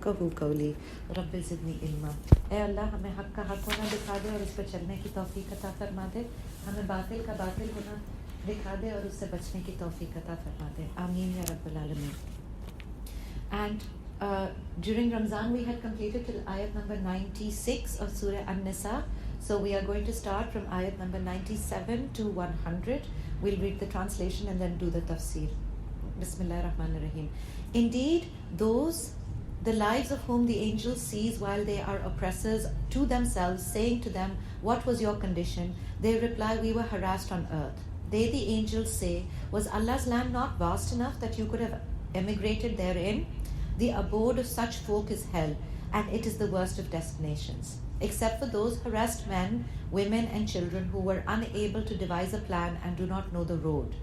یفقہوا قولی رب زدنی علما. اے اللہ ہمیں حق کا حق ہونا دکھا دے اور اس پہ چلنے کی توفیق عطا فرما دے. ہمیں باطل کا باطل ہونا دکھا دے اور اس سے بچنے کی توفیق عطا فرما دے. آمین یا رب العالمین. And during Ramzan we had completed till ayat number 96 of Surah An-Nisa. So we are going to start from ayat number 97 to 100. We'll read the translation and then do the tafsir. Bismillahir Rahmanir Rahim. Indeed, those, the lives of whom the angel sees while they are oppressors to themselves, saying to them, what was your condition? They reply, we were harassed on earth. They, the angels, say, was Allah's land not vast enough that you could have emigrated therein? The abode of such folk is hell, and it is the worst of destinations. Except for those harassed men, women and children who were unable to devise a plan and do not know the road.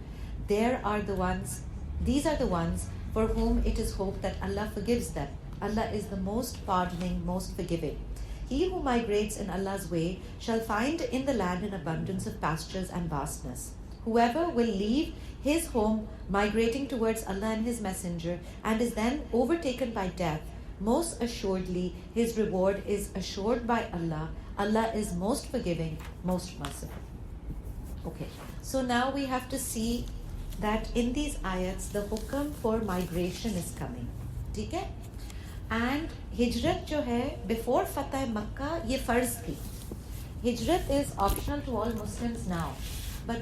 These are the ones for whom it is hoped that Allah forgives them. Allah is the most pardoning, most forgiving. He who migrates in Allah's way shall find in the land an abundance of pastures and vastness. Whoever will leave his home migrating towards Allah and His Messenger and is then overtaken by death, most assuredly his reward is assured by Allah. Allah is most forgiving, most merciful. Okay, so now we have to see that in these ayats the hukam for migration is coming. ٹھیک ہے. And hijrat جو ہے before فتح مکہ یہ فرض تھی. Hijrat is optional to all Muslims now. But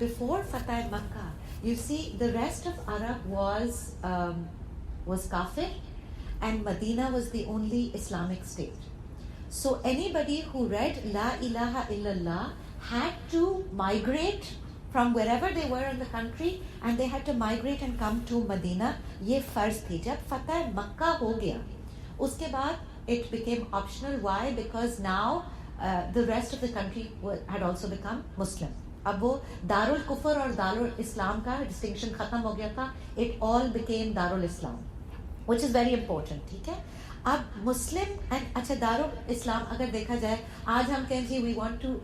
before Fatah Makkah, you see, the rest of Arab was kafir, and Medina was the only Islamic state. So anybody who read La ilaha illallah had to migrate from wherever they were in the country, and they had to migrate and come to Medina. Ye farz thi. Jab Fatah Makkah ho gaya, uske baad it became optional. Why? Because now the rest of the country had also become Muslim. اب وہ دار الکفر اور دار الاسلام کا distinction ختم ہو گیا تھا. اٹ آل بیکیم دار الاسلام, وچ از ویری امپورٹنٹ. ٹھیک ہے. اب مسلم اینڈ اچھا دار الاسلام اگر دیکھا جائے, آج ہم کہیں جی we want to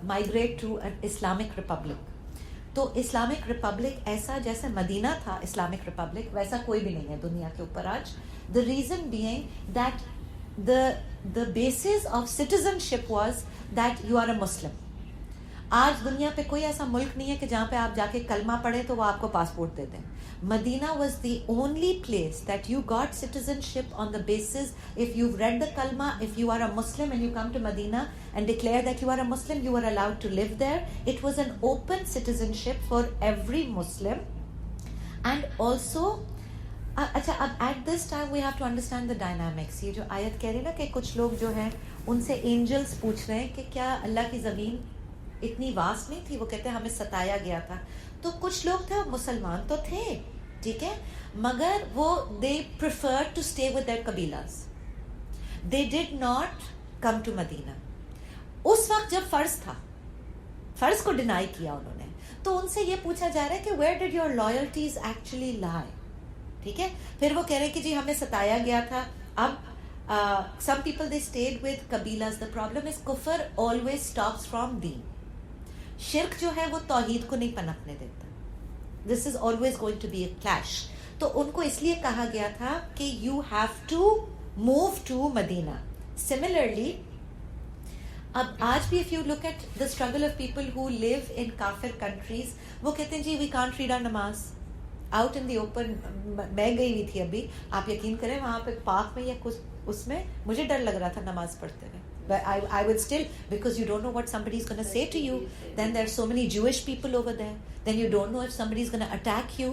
migrate to Islamic republic, تو اسلامک ریپبلک ایسا جیسے مدینہ تھا اسلامک ریپبلک ویسا کوئی بھی نہیں ہے دنیا کے اوپر آج. The reason being that the basis of citizenship was that you are a Muslim. آج دنیا پہ کوئی ایسا ملک نہیں ہے کہ جہاں پہ آپ جا کے کلمہ پڑھیں تو وہ آپ کو پاسپورٹ دے دیں. Medina was the only place that you got citizenship on the basis of you read the کلمہ, if you are a Muslim and you come to Medina and declare that you are a Muslim, you are allowed to live there. It was an open citizenship for every Muslim. And also اچھا اب at this time we have to understand the dynamics. یہ جو آیت کہہ رہی نا کہ کچھ لوگ جو ہیں ان سے اینجلس پوچھ رہے ہیں کہ کیا اللہ کی زمین اتنی واسٹ نہیں تھی, وہ کہتے ہیں ہمیں ستایا گیا تھا. تو کچھ لوگ تھے مسلمان تو تھے, ٹھیک ہے, مگر وہ they prefer to stay with their قبیلاز. They did not come to Medina. اس وقت جب فرض تھا, فرض کو ڈینائی کیا انہوں نے, تو ان سے یہ پوچھا جا رہا ہے کہ ویئر ڈڈ یور لائلٹیز ایکچولی لائی. ٹھیک ہے. پھر وہ کہہ رہے ہیں کہ جی ہمیں ستایا گیا تھا. اب some people they stayed with قبیلاز. The problem is کفر always stops from deen. شرک جو ہے وہ توحید کو نہیں پنپنے دیتا. This is always going to be a clash. تو ان کو اس لیے کہا گیا تھا کہ you have to move to Medina. Similarly اب آج بھی if you look at the struggle of people who live in کافر کنٹریز, وہ کہتے ہیں جی وی کانٹ ریڈ آر نماز آؤٹ ان دی اوپن. میں گئی ہوئی تھی ابھی, آپ یقین کریں وہاں پہ پارک میں یا کچھ اس میں مجھے ڈر لگ رہا تھا نماز پڑھتے ہوئے. But I would still, because you don't know what somebody is going to say to you. Then there are so many Jewish people over there. Then you don't know if somebody is going to attack you.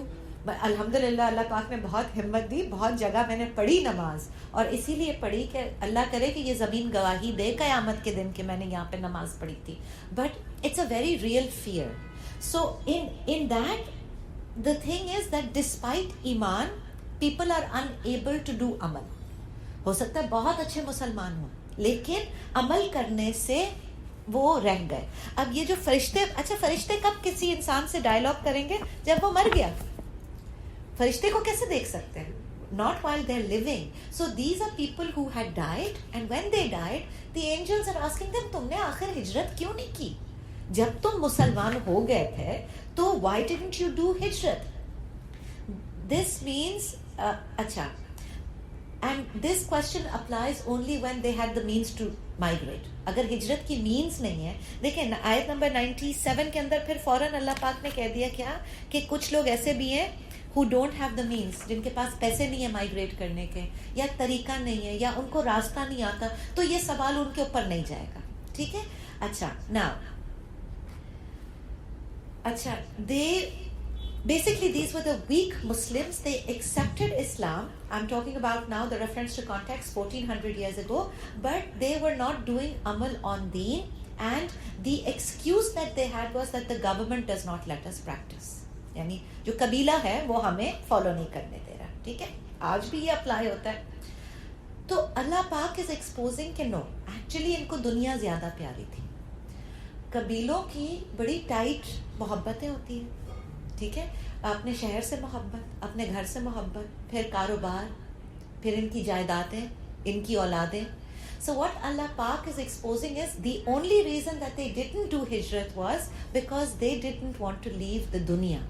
But alhamdulillah اللہ پاک نے بہت ہمت دی, بہت جگہ میں نے پڑھی نماز, اور اسی لیے پڑھی کہ اللہ کرے کہ یہ زمین گواہی دے قیامت کے دن کہ میں نے یہاں پہ نماز پڑھی تھی. But it's a very real fear. So in that the thing is that despite ایمان people are unable to do عمل. ہو سکتا ہے بہت اچھے مسلمان ہوں لیکن عمل کرنے سے وہ رہ گئے. اب یہ جو فرشتے, اچھا فرشتے کب کسی انسان سے ڈائلاگ کریں گے؟ جب وہ مر گیا. فرشتے کو کیسے دیکھ سکتے ہیں؟ not while they're living. So these are people who had died, and when they died the angels are asking them, تم نے آخر ہجرت کیوں نہیں کی؟ جب تم مسلمان ہو گئے تھے تو why didn't you do ہجرت؟ This means اچھا And this question applies only when they had the means to migrate. اگر ہجرت کی مینس نہیں ہے, دیکھیں آیت نمبر 97 کے اندر پھر فوراً اللہ پاک نے کہہ دیا کیا, کہ کچھ لوگ ایسے بھی ہیں who don't have the means, جن کے پاس پیسے نہیں ہیں مائگریٹ کرنے کے, یا طریقہ نہیں ہے, یا ان کو راستہ نہیں آتا, تو یہ سوال ان کے اوپر نہیں جائے گا. ٹھیک ہے. اچھا now اچھا they basically these were the weak Muslims. They accepted Islam. I'm talking about now the reference to context 1400 years ago, but they were not doing amal on deen, and the excuse that they had was that the government does not let us practice. یعنی جو قبیلہ ہے وہ ہمیں follow نہیں کرنے دے رہا. ٹھیک ہے, آج بھی یہ اپلائی ہوتا ہے. تو اللہ پاک از ایکسپوزنگ کہ نو, ایکچولی ان کو دنیا زیادہ پیاری تھی. قبیلوں کی بڑی ٹائٹ محبتیں ہوتی ہیں. ٹھیک ہے, اپنے شہر سے محبت, اپنے گھر سے محبت, پھر کاروبار, پھر ان کی جائیدادیں, ان کی اولادیں. So what Allah Pak is exposing is the only reason that they didn't do hijrat was because they didn't want to leave the dunya.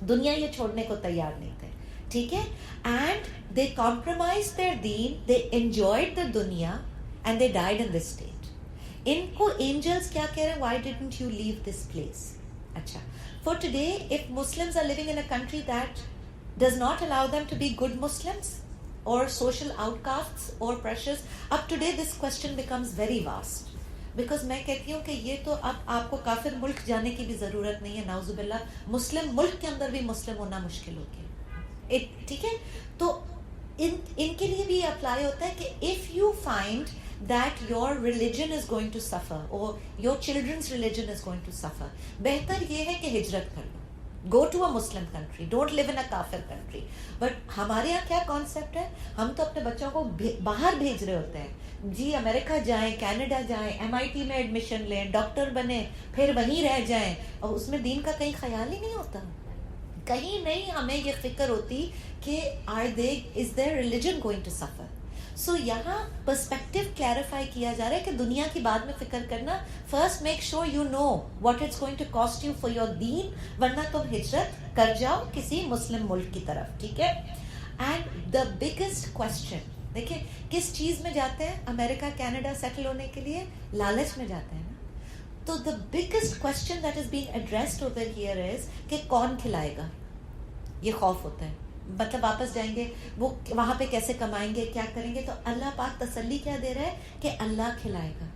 دنیا یہ چھوڑنے کو تیار نہیں تھے. ٹھیک ہے, and they compromised their deen, they enjoyed the dunya and they died in this state. ان کو angels کیا کہہ رہے ہیں, why didn't you leave this place. اچھا, for today if Muslims are living in a country that does not allow them to be good Muslims or social outcasts or pressures, up today this question becomes very vast. Because میں کہتی ہوں کہ یہ تو اب آپ کو کافر ملک جانے کی بھی ضرورت نہیں ہے, نعوذ باللہ, مسلم ملک کے اندر بھی مسلم ہونا مشکل ہو گیا. ٹھیک ہے, تو ان کے لیے بھی اپلائی ہوتا ہے کہ if you find that your religion is going to suffer or your children's religion is going to suffer, بہتر یہ ہے کہ ہجرت کر لو. Go to a Muslim country, don't live in a kafir country. But ہمارے یہاں کیا کانسیپٹ ہے, ہم تو اپنے بچوں کو باہر بھیج رہے ہوتے ہیں. جی امریکہ جائیں, کینیڈا جائیں, MIT میں ایڈمیشن لیں, ڈاکٹر بنیں, پھر وہیں رہ جائیں, اور اس میں دین کا کہیں خیال ہی نہیں ہوتا. کہیں نہیں ہمیں یہ فکر ہوتی کہ is their religion going to suffer. سو یہاں پرسپیکٹو کلیریفائی کیا جا رہا ہے کہ دنیا کی بعد میں فکر کرنا, first make sure you know what it's going to cost you for your دین, ورنہ تم ہجرت کر جاؤ کسی مسلم ملک کی طرف. ٹھیک ہے. اینڈ دا بگیسٹ کوشچن, دیکھیں کس چیز میں جاتے ہیں امریکہ کینیڈا سیٹل ہونے کے لیے, لالچ میں جاتے ہیں نا. تو the biggest question that is being addressed over here is کہ کون کھلائے گا, یہ خوف ہوتا ہے. مطلب واپس جائیں گے, وہ وہاں پہ کیسے کمائیں گے, کیا کریں گے. تو اللہ پاک تسلی کیا دے رہا ہے کہ اللہ کھلائے گا.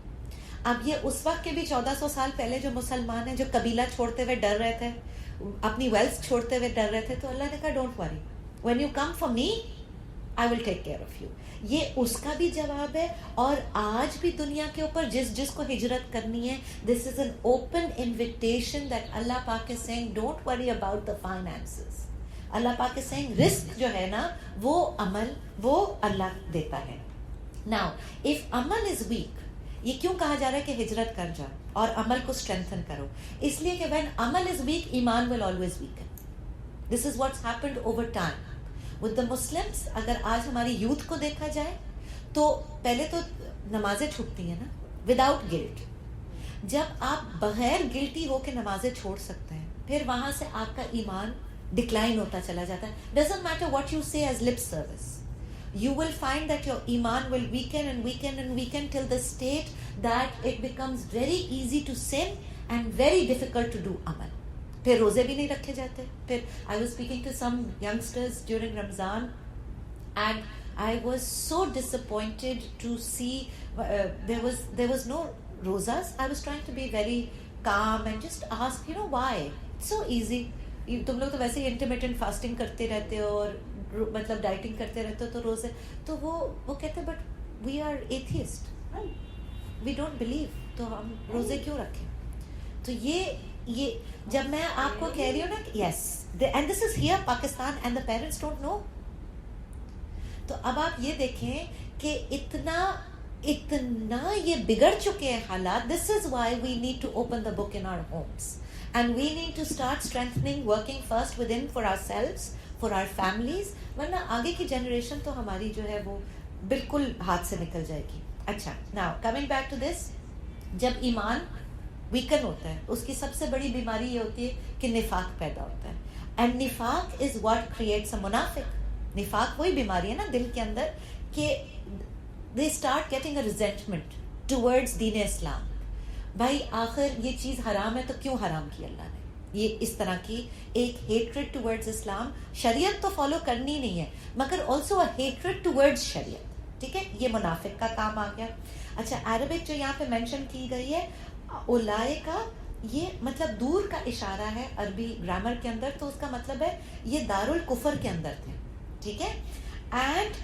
اب یہ اس وقت کے بھی 1400 سال پہلے جو مسلمان ہیں جو قبیلہ چھوڑتے ہوئے ڈر رہے تھے, اپنی ویلتھ چھوڑتے ہوئے ڈر رہے تھے, تو اللہ نے کہا don't worry, when you come for me I will take care of you. یہ اس کا بھی جواب ہے. اور آج بھی دنیا کے اوپر جس کو ہجرت کرنی ہے, this is an open invitation that اللہ پاک is saying don't worry about the finances. اللہ پاک is saying رزق جو ہے نا وہ عمل وہ اللہ دیتا ہے. Now if عمل is weak, یہ کیوں کہا جا رہا ہے کہ ہجرت کر جاؤ اور عمل کو strengthen کرو, اس لیے کہ when عمل is weak, ایمان will always weaken. This is what's happened over time with the Muslims. اگر آج ہماری یوتھ کو دیکھا جائے تو پہلے تو نمازیں چھوٹتی ہیں نا وداؤٹ گلٹ. جب آپ بغیر گلٹی ہو کے نمازیں چھوڑ سکتے ہیں, پھر وہاں سے آپ کا ایمان ڈکلائن ہوتا چلا جاتا ہے. Doesn't matter what you say as lip service, you will find that your iman will weaken and weaken and weaken till the state that it becomes very easy to sin and very difficult to do amal. پھر روزے بھی نہیں رکھے جاتے. پھر I was speaking to some youngsters during Ramzan and I was so disappointed to see there was no rozas. I was trying to be very calm and just ask, you know, why? It's so easy. تم لوگ تو ویسے ہی intermittent fasting کرتے رہتے ہو اور مطلب dieting کرتے رہتے ہو, تو روزے تو وہ کہتے ہیں but we are atheist, we don't believe, تو ہم روزے کیوں رکھیں. تو یہ جب میں آپ کو کہہ رہی ہوں نا yes and this is here Pakistan and the parents don't know. تو اب آپ یہ دیکھیں کہ اتنا یہ بگڑ چکے ہیں حالات. This is why we need to open the book in our homes. And we need to start strengthening, working first within for ourselves, for our families. ورنہ آگے کی جنریشن تو ہماری جو ہے وہ بالکل ہاتھ سے نکل جائے گی. اچھا, now coming back to this, جب ایمان ویکن ہوتا ہے اس کی سب سے بڑی بیماری یہ ہوتی ہے کہ نفاق پیدا ہوتا ہے. And نفاق is what creates a منافق. نفاق وہی بیماری ہے نا دل کے اندر کہ they start getting a resentment towards دین اسلام. بھائی آخر یہ چیز حرام ہے تو کیوں حرام کی اللہ نے؟ یہ اس طرح کی ایک hatred towards اسلام. شریعت تو فالو کرنی نہیں ہے مگر also a hatred towards شریعت. ٹھیک ہے, یہ منافق کا کام آ گیا. اچھا, عربک جو یہاں پہ مینشن کی گئی ہے اولائکا, یہ مطلب دور کا اشارہ ہے عربی گرامر کے اندر, تو اس کا مطلب ہے یہ دارالکفر کے اندر تھے. ٹھیک ہے, اینڈ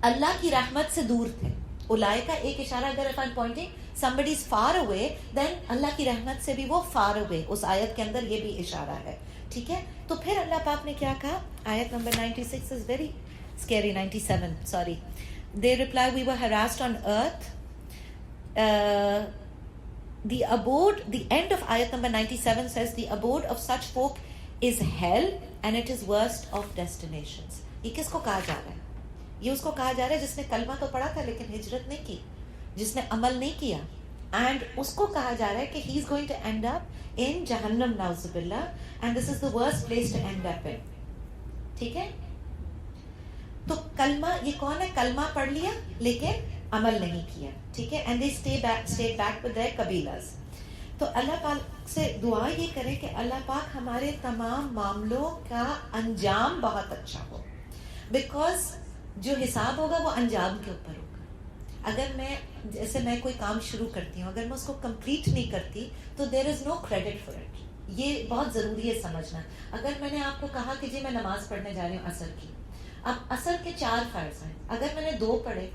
اللہ کی رحمت سے دور تھے. اولائکا ایک اشارہ, اگر if I'm pointing somebody is far away then اللہ کی رحمت سے بھی وہ far away, اس آیت کے اندر یہ بھی اشارہ ہے. ٹھیک ہے, تو پھر اللہ پاک نے کیا کہا, آیت number 96 is very scary, 97 sorry. They reply, we were harassed on earth. The abode, the end of ayat number 97 says, the abode of such folk is hell and it is worst of destinations. یہ کس کو کہا جا رہا ہے؟ یہ اس کو کہا جا رہا ہے جس نے کلمہ تو پڑھا تھا لیکن ہجرت نہیں کی, جس نے عمل نہیں کیا, اینڈ اس کو کہا جا رہا ہے کہ he is going to end up in جہنم نعوذ باللہ, and this is the worst place to end up in. ٹھیک ہے, تو کلمہ, یہ کون ہے کلمہ پڑھ لیا لیکن عمل نہیں کیا. ٹھیک ہے, and they stayed back with their قبیلہs. تو اللہ پاک سے دعا یہ کریں کہ اللہ پاک ہمارے تمام معاملوں کا انجام بہت اچھا ہو, بیکاز جو حساب ہوگا وہ انجام کے اوپر ہوگا. اگر میں جیسے میں کوئی کام شروع کرتی ہوں, اگر میں اس کو کمپلیٹ نہیں کرتی تو دیر از نو کریڈٹ فار اٹ. یہ بہت ضروری ہے سمجھنا. اگر میں نے آپ کو کہا کہ جی میں نماز پڑھنے جا رہی ہوں عصر کی, اب عصر کے 4 فرض ہیں, اگر میں نے 2 پڑھے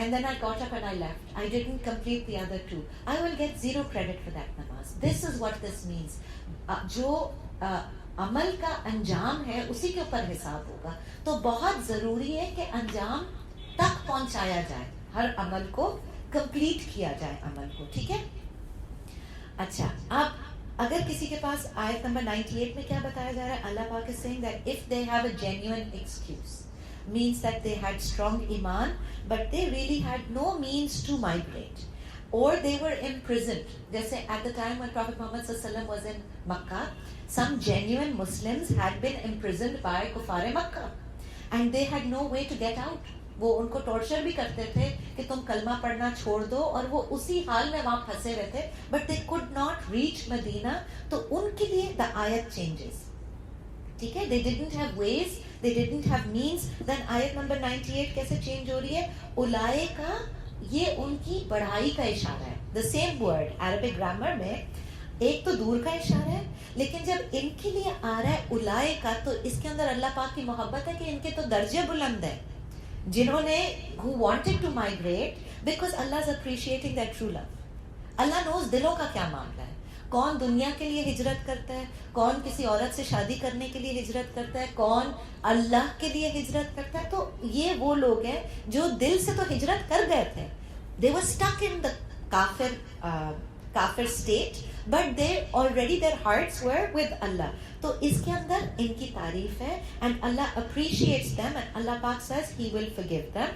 and then I got up and I left, I didn't complete the other 2, I will get 0 credit for that namaz. This is what this means. جو عمل کا انجام ہے اسی کے اوپر حساب ہوگا, تو بہت ضروری ہے کہ انجام تک پہنچایا جائے, ہر عمل کو کمپلیٹ کیا جائے عمل کو. ٹھیک ہے, اچھا اب اگر کسی کے پاس آیت نمبر 98 میں کیا بتایا جا رہا ہے, اللہ پاک is saying that if they have a genuine excuse, means that they had strong iman but they really had no means to migrate, or they were imprisoned. جیسے at the time when Prophet Muhammad sallallahu alaihi wasallam was in Makkah, some genuine Muslims had been imprisoned by kuffar Makkah and they had no way to get out. وہ ان کو torture بھی کرتے تھے کہ تم کلمہ پڑھنا چھوڑ دو, اور وہ اسی حال میں وہاں پھنسے ہوئے تھے, but they could not reach مدینہ. تو ان کے لیے the آیت changes. ٹھیک ہے, they didn't have ways, they didn't have means. then آیت نمبر 98 کیسے چینج ہو رہی ہے, اولائکا, یہ ان کی بڑھائی کا اشارہ ہے. the same word Arabic grammar میں ایک تو دور کا اشارہ ہے, لیکن جب ان کے لیے آ رہا ہے اولائکا تو اس کے اندر اللہ پاک کی محبت ہے کہ ان کے تو درجے بلند ہیں, جنہوں نے who wanted to migrate, because Allah is appreciating their true love. Allah knows دلوں کا کیا معاملہ ہے, کون دنیا کے لیے ہجرت کرتا ہے, کون کسی عورت سے شادی کرنے کے لیے ہجرت کرتا ہے, کون اللہ کے لیے ہجرت کرتا ہے. تو یہ وہ لوگ ہیں جو دل سے تو ہجرت کر گئے تھے, they were stuck in the kafir state, but they already their hearts were with Allah. تو اس کے اندر ان کی تعریف ہے, and Allah appreciates them, and Allah Pak says He will forgive them.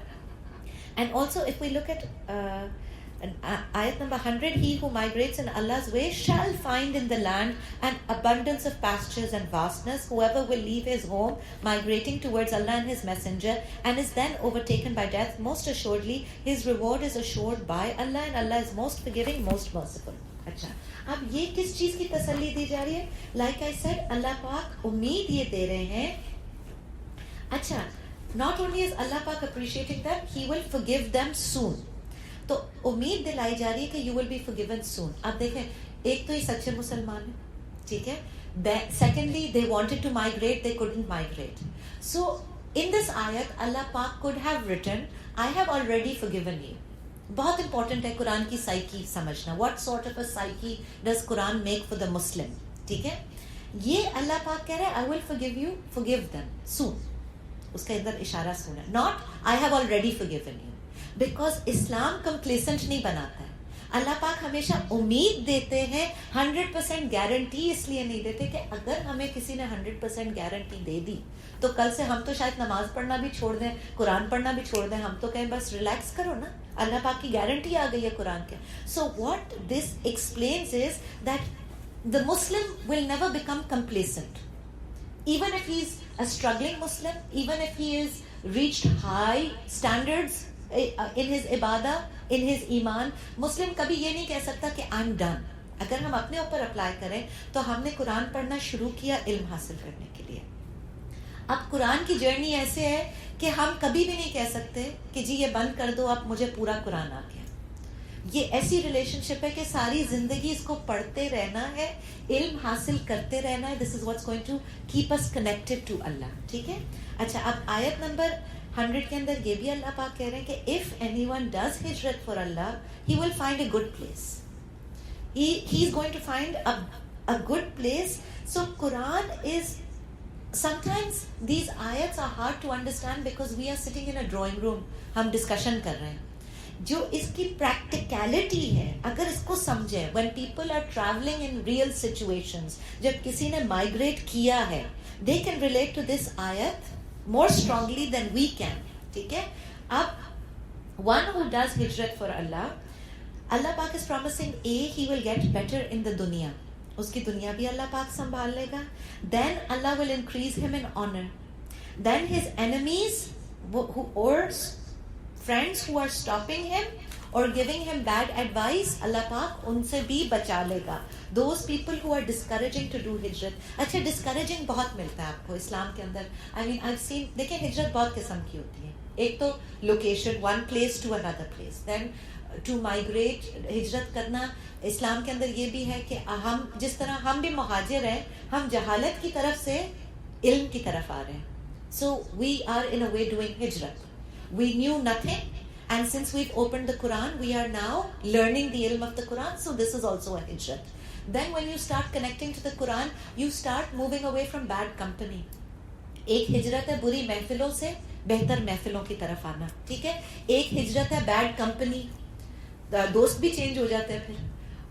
And also if we look at ayat number 100, he who migrates in Allah's way shall find in the land an abundance of pastures and vastness. Whoever will leave his home migrating towards Allah and His Messenger and is then overtaken by death, most assuredly his reward is assured by Allah, and Allah is most forgiving, most merciful. اچھا, اب یہ کس چیز کی تسلی دی جا رہی ہے؟ لائک آئی سیڈ, اللہ پاک امید یہ دے رہے ہیں. اچھا, not only is Allah Pak appreciating them, He will forgive them soon. تو امید دلائی جا رہی ہے کہ you will be forgiven soon. اب دیکھیں, ایک تو یہ سچے مسلمان ہیں, ٹھیک ہے, secondly they wanted to migrate, they couldn't migrate. So in this ayat Allah Pak could have written, I have already forgiven you. بہت امپورٹنٹ ہے قرآن کی سائیکی سمجھنا. What sort of a psyche does قرآن میک فار دا مسلم. ٹھیک ہے, یہ اللہ پاک کہہ رہے ہیں I will forgive you, forgive them soon. اس کا ادھر اشارہ سنا, not I have already forgiven you, because Islam complacent نہیں بناتا ہے. اللہ پاک ہمیشہ امید دیتے ہیں, 100% گارنٹی اس لیے نہیں دیتے کہ اگر ہمیں کسی نے 100% گارنٹی دے دی تو کل سے ہم تو شاید نماز پڑھنا بھی چھوڑ دیں, قرآن پڑھنا بھی چھوڑ دیں, ہم تو کہیں بس ریلیکس کرو نا, اللہ پاک کی گارنٹی آ گئی ہے قرآن کے. So what this explains is that the Muslim will never become complacent. even if he's a struggling Muslim, even if he is reached high standards in his ibadah, in his iman, Muslim kabhi یہ نہیں کہہ سکتا کہ I'm done. اگر ہم اپنے اوپر apply کریں تو ہم نے قرآن پڑھنا شروع کیا علم حاصل کرنے کے لیے. اب قرآن کی جرنی ایسے ہے کہ ہم کبھی بھی نہیں کہہ سکتے کہ جی یہ بند کر دو اب مجھے پورا قرآن آ گیا. یہ ایسی ریلیشن شپ ہے کہ ساری زندگی اس کو پڑھتے رہنا ہے, علم حاصل کرتے رہنا ہے. This is what's going to keep us connected to اللہ. ٹھیک ہے. اچھا, اب آیت نمبر 100 کے اندر یہ بھی اللہ پاک کہہ رہے ہیں کہ if anyone does hijrat for Allah, he will find a good place. He is going to find a good place. So Quran is, sometimes these ayats are hard to understand because we are sitting in a drawing room, ہم discussion کر رہے ہیں. جو اس کی practicality ہے اگر اس کو سمجھیں, when people are traveling in real situations, جب کسی نے مائگریٹ کیا ہے, they can relate to this ayat more strongly than we can. ٹھیک ہے. اب one who does hijrat for Allah, Allah Pak is promising he will get better in the dunya. اس کی دنیا بھی اللہ پاک سنبھال لے گا. Then Allah will increase him in honor. Then his enemies or friends who are stopping him or giving him bad advice, Allah Pak ان سے بھی بچا لے گا. Those people who are discouraging to do hijrat. اچھا, discouraging بہت ملتا ہے آپ کو اسلام کے اندر. I mean I've seen, دیکھیں ہجرت بہت قسم کی ہوتی ہے. ایک تو location, one place to another place. Then to migrate, ہجرت کرنا اسلام کے اندر یہ بھی ہے کہ ہم جس طرح ہم بھی مہاجر ہیں, ہم جہالت کی طرف سے علم کی طرف آ رہے ہیں. So we are in a way doing hijrat. We knew nothing, and since we've opened the Quran, we are now learning the ilm of the Quran, so this is also a hijrat. Then when you start connecting to the Quran, you start moving away from bad company. ایک ہجرت ہے بری محفلوں سے بہتر محفلوں کی طرف آنا. ٹھیک ہے. ایک ہجرت ہے بیڈ کمپنی, دوست بھی چینج ہو جاتے ہیں پھر,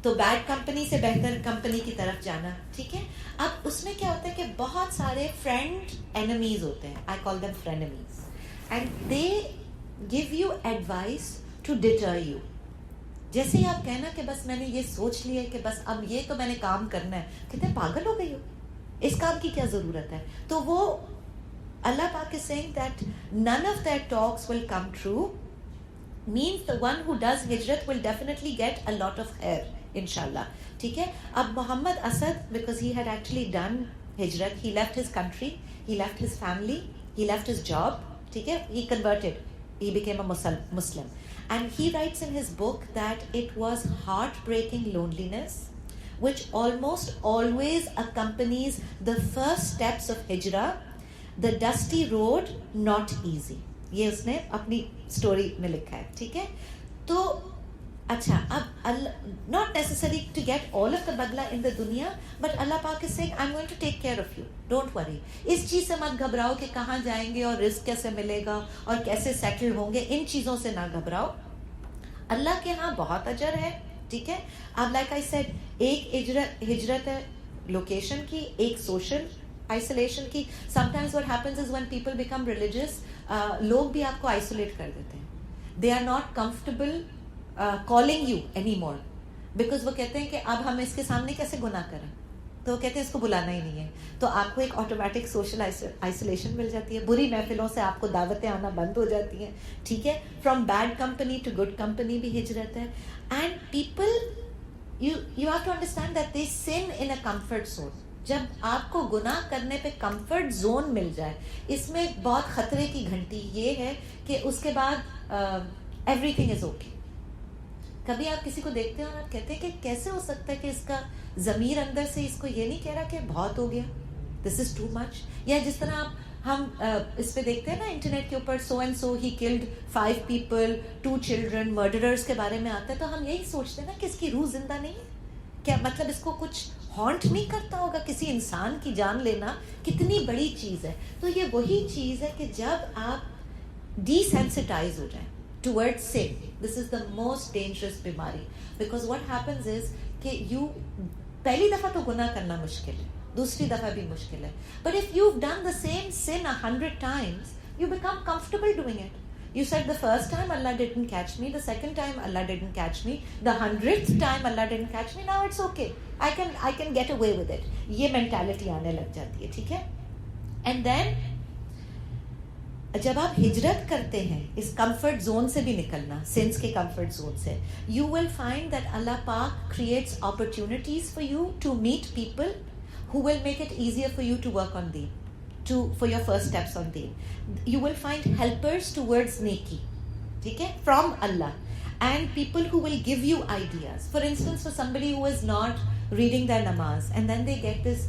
تو بیڈ کمپنی سے بہتر کمپنی کی طرف جانا. ٹھیک ہے. اب اس میں کیا ہوتا ہے کہ بہت سارے فرینڈ اینیمیز ہوتے ہیں. I call them frenemies, and they give you advice to deter you. جیسے ہی آپ کہنا کہ بس میں نے یہ سوچ لیا کہ بس اب یہ تو میں نے کام کرنا ہے, کہتے ہیں پاگل ہو گئی ہو, اس کام کی کیا ضرورت ہے. تو وہ اللہ پاک is saying that none of their talks will come true, means the one who does hijrat will definitely get a lot of khair inshallah. ٹھیک ہے. اب محمد Asad, because he had actually done hijrat, he left his country, he left his family, he left his job. ٹھیک ہے. He converted, he became a Muslim, and he writes in his book that it was heartbreaking loneliness which almost always accompanies the first steps of hijrah, the dusty road not easy. یہ اس نے اپنی story میں لکھا ہے. ٹھیک ہے. تو اچھا, اب not necessary to get all of the بدلہ in the دنیا, but اللہ پاک is saying I'm going to take care of you, don't worry. اس چیز سے مت گھبراؤ کہ کہاں جائیں گے اور رزق کیسے ملے گا اور کیسے سیٹل ہوں گے, ان چیزوں سے نہ گھبراؤ. اللہ کے ہاں بہت اجر ہے. ٹھیک ہے. اب لائک آئی سیڈ, ایک ہجرت ہے لوکیشن کی, ایک سوشل آئسولیشن کی. sometimes what happens is when people become religious, لوگ بھی آپ کو آئسولیٹ کر دیتے ہیں. they are not comfortable calling you anymore because وہ کہتے ہیں کہ اب ہم اس کے سامنے کیسے گناہ کریں, تو وہ کہتے ہیں اس کو بلانا ہی نہیں ہے. تو آپ کو ایک آٹومیٹک سوشل آئسولیشن مل جاتی ہے. بری محفلوں سے آپ کو دعوتیں آنا بند ہو جاتی ہیں. ٹھیک ہے. From bad company to good company بھی ہجرت ہے. And people, you have to understand that they sin in a comfort zone. جب آپ کو گناہ کرنے پہ کمفرٹ زون مل جائے, اس میں بہت خطرے کی گھنٹی یہ ہے کہ اس کے بعد ایوری تھنگ از اوکے. کبھی آپ کسی کو دیکھتے ہیں اور آپ کہتے ہیں کہ کیسے ہو سکتا ہے کہ اس کا ضمیر اندر سے اس کو یہ نہیں کہہ رہا کہ بہت ہو گیا, دس از ٹو مچ. یا جس طرح ہم اس پہ دیکھتے ہیں نا انٹرنیٹ کے اوپر, so and so he killed 5 people, 2 children, مرڈررز کے بارے میں آتا ہے, تو ہم یہی سوچتے ہیں نا کہ اس کی روح زندہ نہیں ہے کیا, مطلب اس کو کچھ ہانٹ نہیں کرتا ہوگا. کسی انسان کی جان لینا کتنی بڑی چیز ہے. تو یہ وہی چیز ہے کہ جب آپ ڈی سینسٹائز ہو جائیں towards sin, this is the most dangerous بیماری. because what happens is کہ پہلی دفعہ تو گناہ کرنا مشکل ہے, دوسری دفعہ بھی مشکل ہے, but if you've done the same sin 100 times, you become comfortable doing it. You said the first time Allah didn't catch me, the second time Allah didn't catch me, the 100th time Allah didn't catch me, now it's okay, I can get away with it. یہ mentality آنے لگ جاتی ہے. ٹھیک ہے. And then جب آپ ہجرت کرتے ہیں اس کمفرٹ زون سے بھی نکلنا, سنس کے کمفرٹ زون سے, یو ول فائنڈ دیٹ اللہ پاک creates opportunities for you to meet people who will make it easier for you to work on deen, for your first steps on deen. You will find helpers towards neki, okay, from Allah, and people who will give you ideas. For instance, for somebody who is not reading their namaz, and then they get this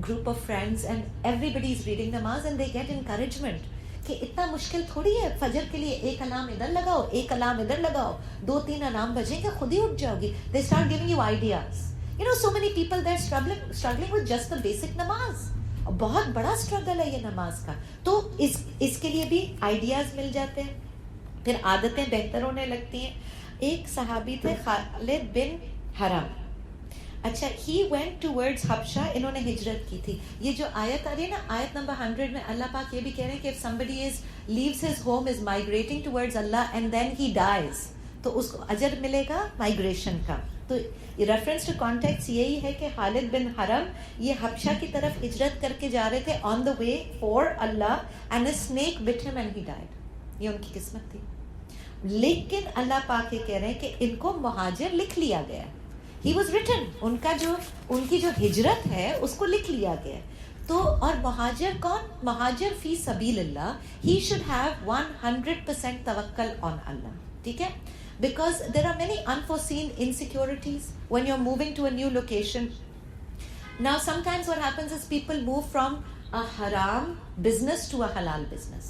group of friends and everybody is reading namaz and they get encouragement کہ اتنا مشکل تھوڑی ہے فجر کے لیے ایک alarm ادھر لگاؤ, ایک الارم ادھر لگاؤ, 2-3 الارم بجیں گے خود ہی اٹھ جاؤ گی. They start giving you ideas. You know, so many people they're struggling with just the basic namaz. بہت بڑا اسٹرگل ہے یہ نماز کا. تو اس کے لیے بھی آئیڈیاز مل جاتے ہیں, پھر عادتیں بہتر ہونے لگتی ہیں. ایک صحابی تھے خالد بن حرام. اچھا, he went towards حبشہ, انہوں نے ہجرت کی تھی. یہ جو آیت آ رہی ہے نا, آیت نمبر 100 میں اللہ پاک یہ بھی کہہ رہے ہیں کہ if somebody leaves his home, is migrating towards Allah and then he dies, تو اس کو اجر ملے گا مائگریشن کا. تو ریفرنس ٹو کانٹیکس یہی ہے کہ خالد بن حرم یہ حبشہ کی طرف ہجرت کر کے جا رہے تھے آن دا وے فار اللہ, and a snake bit him and he died. یہ ان کی قسمت تھی. لیکن اللہ پاک یہ کہہ رہے ہیں کہ ان کو مہاجر لکھ لیا گیا. ہی واز ریٹن, ان کی جو ہجرت ہے اس کو لکھ لیا گیا. تو اور مہاجر کون؟ مہاجر فی سبیل اللہ. ہی شوڈ ہیو 100% توکل آن اللہ. ٹھیک ہے, because there are many unforeseen insecurities when you're moving to a new location. Now sometimes what happens is people move from a haram business to a halal business.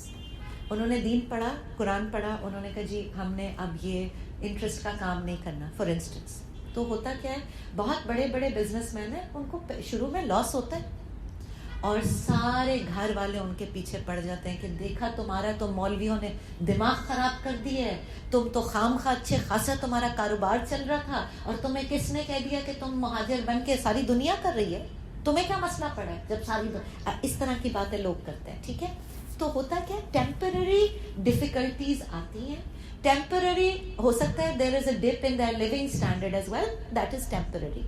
انہوں نے دین پڑھا, قرآن پڑھا, انہوں نے کہا جی ہم نے اب یہ انٹرسٹ کا کام نہیں کرنا, فار انسٹنس. تو ہوتا کیا ہے, بہت بڑے بڑے بزنس مین ہیں, ان کو شروع میں لاس ہوتا ہے اور سارے گھر والے ان کے پیچھے پڑ جاتے ہیں کہ دیکھا تمہارا تو مولویوں نے دماغ خراب کر دی ہے, تم تو خام خواہ اچھے خاصا تمہارا کاروبار چل رہا تھا, اور تمہیں کس نے کہہ دیا کہ تم مہاجر بن کے ساری دنیا کر رہی ہے, تمہیں کیا مسئلہ پڑا ہے جب ساری اس طرح کی باتیں لوگ کرتے ہیں. ٹھیک ہے, تو ہوتا کیا, ٹیمپرری ڈیفیکلٹیز آتی ہیں, ٹیمپرری ہو سکتا ہے there is a dip in their living standard as well, that is temporary.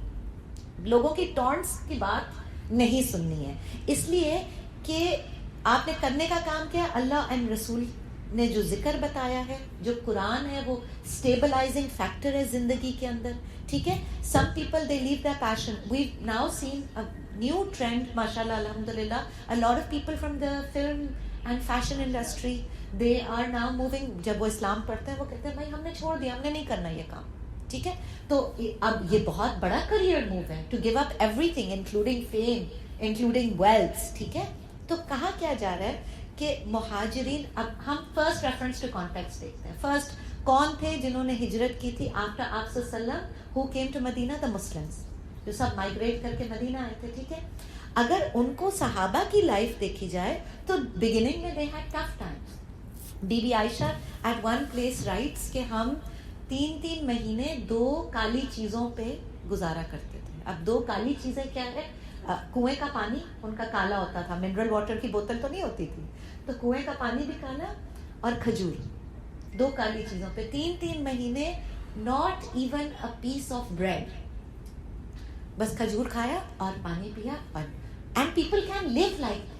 لوگوں کی ٹونٹس کی بات نہیں سننی ہے, اس لیے کہ آپ نے کرنے کا کام کیا, اللہ اینڈ رسول نے جو ذکر بتایا ہے, جو قرآن ہے وہ اسٹیبلائزنگ فیکٹر ہے زندگی کے اندر. ٹھیک ہے, some people they leave their passion. We now seen a new trend ماشاء اللہ الحمدللہ, a lot of people from the film and fashion industry they are now moving. جب وہ اسلام پڑھتے ہیں وہ کہتے ہیں بھائی ہم نے چھوڑ دیا, ہم نے نہیں کرنا یہ کام. ٹھیک ہے, تو اب یہ بہت بڑا کریئر موو ہے, to give up every thing including fame, including wealth. ٹھیک ہے, تو کہا کیا جا رہا ہے کہ مہاجرین, اب ہم فرسٹ ریفرنس ٹو کانٹیکسٹ دیکھتے ہیں. فرسٹ کون تھے جنہوں نے ہجرت کی تھی آفٹر آپ صلی اللہ علیہ وسلم, who came to Medina, the Muslims, جو سب مائگریٹ کر کے مدینہ آئے تھے. ٹھیک ہے, اگر ان کو صحابہ کی لائف دیکھی جائے تو بگننگ میں they had tough Times. Be بی عائشہ ایٹ ون پلیس رائٹس کہ ہم 3 مہینے 2 کالی چیزوں پہ گزارا کرتے تھے. اب 2 کالی چیزیں کیا ہے, کنویں کا پانی ان کا کالا ہوتا تھا, منرل واٹر کی بوتل تو نہیں ہوتی تھی, تو کنویں کا پانی بھی کالا, اور کھجور, 2 کالی چیزوں پہ 3 مہینے, not even a piece of bread, بس کھجور کھایا اور پانی پیا. And people can live like this.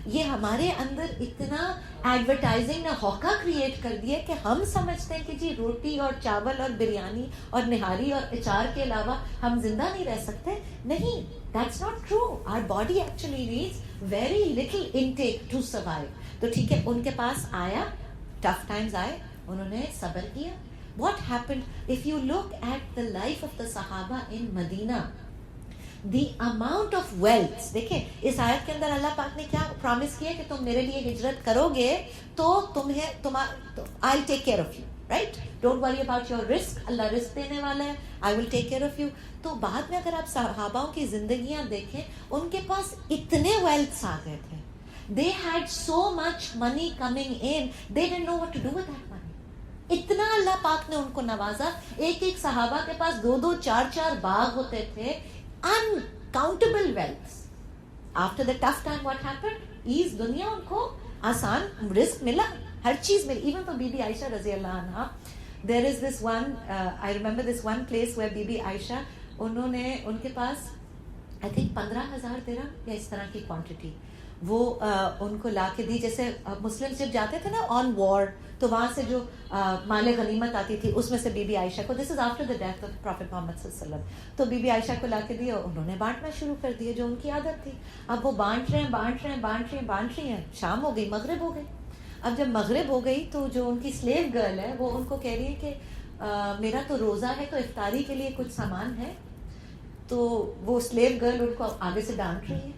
یہ ہمارے اندر اتنا ایڈورٹائزنگ نے ہوکا کریٹ کر دیا کہ ہم سمجھتے ہیں کہ جی روٹی اور چاول اور بریانی اور نہاری اور اچار کے علاوہ ہم زندہ نہیں رہ سکتے. نہیں, that's not true. Our body actually needs very little intake to survive. تو ٹھیک ہے, ان کے پاس آیا, ٹف ٹائمز آئے, انہوں نے صبر کیا. What happened? If you look at the life of the Sahaba in Medina, the amount of wealth, دیکھیں اس آیت کے اندر اللہ پاک نے کیا پرامس کیا کہ تم میرے لیے ہجرت کرو گے تو I'll take care of you, right? Don't worry about your risk. اللہ رزق دینے والا ہے, I will take care of you. تو بعد میں اگر آپ صحاباؤں کی زندگیاں دیکھیں, ان کے پاس اتنے ویلتھس آ گئے تھے, they had so much money coming in, they didn't know what to do with that money. اتنا اللہ پاک نے ان کو نوازا. ایک صحابہ کے پاس 2 4 باغ ہوتے تھے, uncountable wealth. After the tough time what happened? Ease, دنیا ان کو آسان رزق ملا, ہر چیز ملی. Even for بی بی عائشہ رضی اللہ عنہا, there is this one, I remember this one place where بی بی عائشہ, انہوں نے, ان کے پاس I think 15,000 درہم یا اس طرح کی کوانٹٹی, وہ ان کو لا کے دی. جیسے مسلم جب جاتے تھے نا آن وار, تو وہاں سے جو مال غنیمت آتی تھی اس میں سے بی بی عائشہ کو, this is after the death of prophet Muhammad صلی اللہ علیہ وسلم, تو بی بی عائشہ کو لا کے دی اور انہوں نے بانٹنا شروع کر دیا جو ان کی عادت تھی. اب وہ بانٹ رہی ہیں, شام ہو گئی, مغرب ہو گئی. اب جب مغرب ہو گئی تو جو ان کی سلیو گرل ہے وہ ان کو کہہ رہی ہے کہ میرا تو روزہ ہے, تو افطاری کے لیے کچھ سامان ہے. تو وہ سلیو گرل ان کو آگے سے ڈانٹ رہی ہے,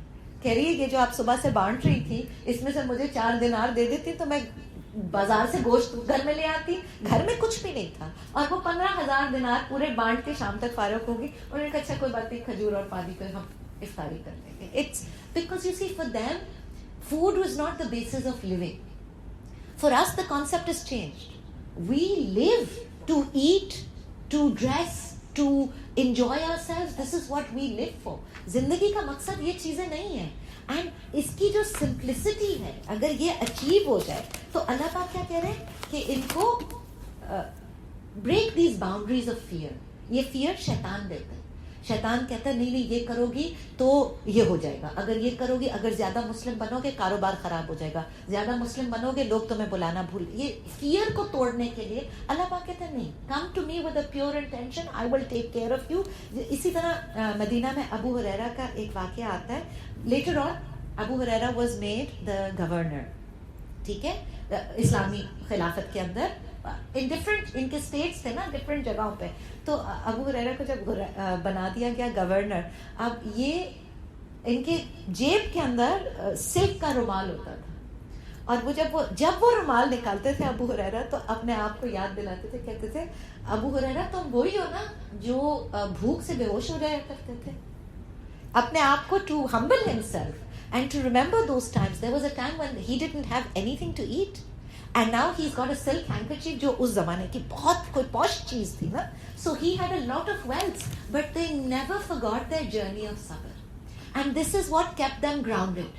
کہہ رہی ہے کہ جو آپ صبح سے بانٹ رہی تھی اس میں سے مجھے 4 دینار دے دیتی تو میں بازار سے گوشت گھر میں لے آتی. گھر میں کچھ بھی نہیں تھا اور وہ 15,000 دینار پورے بانٹ کے شام تک فارغ ہوگی. انہوں نے کہا اچھا کوئی بات نہیں, کھجور اور پانی پہ ہم افطاری کر لیں گے. It's because you see for them food was not the basis of living. For us the concept has changed. We live to eat, to dress, to enjoy ourselves. This is what we live for. زندگی کا مقصد یہ چیزیں نہیں ہیں. And اس کی جو simplicity ہے اگر یہ اچیو ہو جائے تو اللہ پاک کیا کہہ رہے ہیں کہ ان کو break these boundaries of fear. یہ فیئر شیطان دیتا ہے. شیطان کہتا ہے نہیں یہ کرو گی تو یہ ہو جائے گا, اگر یہ کرو گی, اگر زیادہ مسلم بنو گے کاروبار خراب ہو جائے گا, زیادہ مسلم بنو گے لوگ تمہیں بلانا بھول. یہ فیئر کو توڑنے کے لیے اللہ پاک کہتا ہے نہیں, come to me with a pure intention, I will take care of you. اسی طرح مدینہ میں ابو ہریرہ کا ایک واقعہ آتا ہے. Later on Abu Hurairah was made the governor, ٹھیک ہے, اسلامی خلافت کے اندر. ان ڈفرنٹ ان کے اسٹیٹس تھے نا, ڈفرنٹ جگہوں پہ. تو ابو ہریرہ کو جب بنا دیا گیا گورنر, اب یہ ان کے جیب کے اندر سلک کا رومال ہوتا تھا, اور وہ جب وہ رومال نکالتے تھے ابو ہریرہ تو اپنے آپ کو یاد دلاتے تھے, کہتے تھے ابو ہریرہ تم وہی ہو نا جو بھوک سے بے ہوش ہو جایا کرتے تھے. اپنے آپ کو to humble himself and to remember those times. There was a time when he didn't have anything to eat. And now he's got a silk handkerchief جو اس زمانے کی بہت کوئی پوش چیز تھی نا. So he had a lot of wealth, but they never forgot their journey of sabr. And this is what kept them grounded.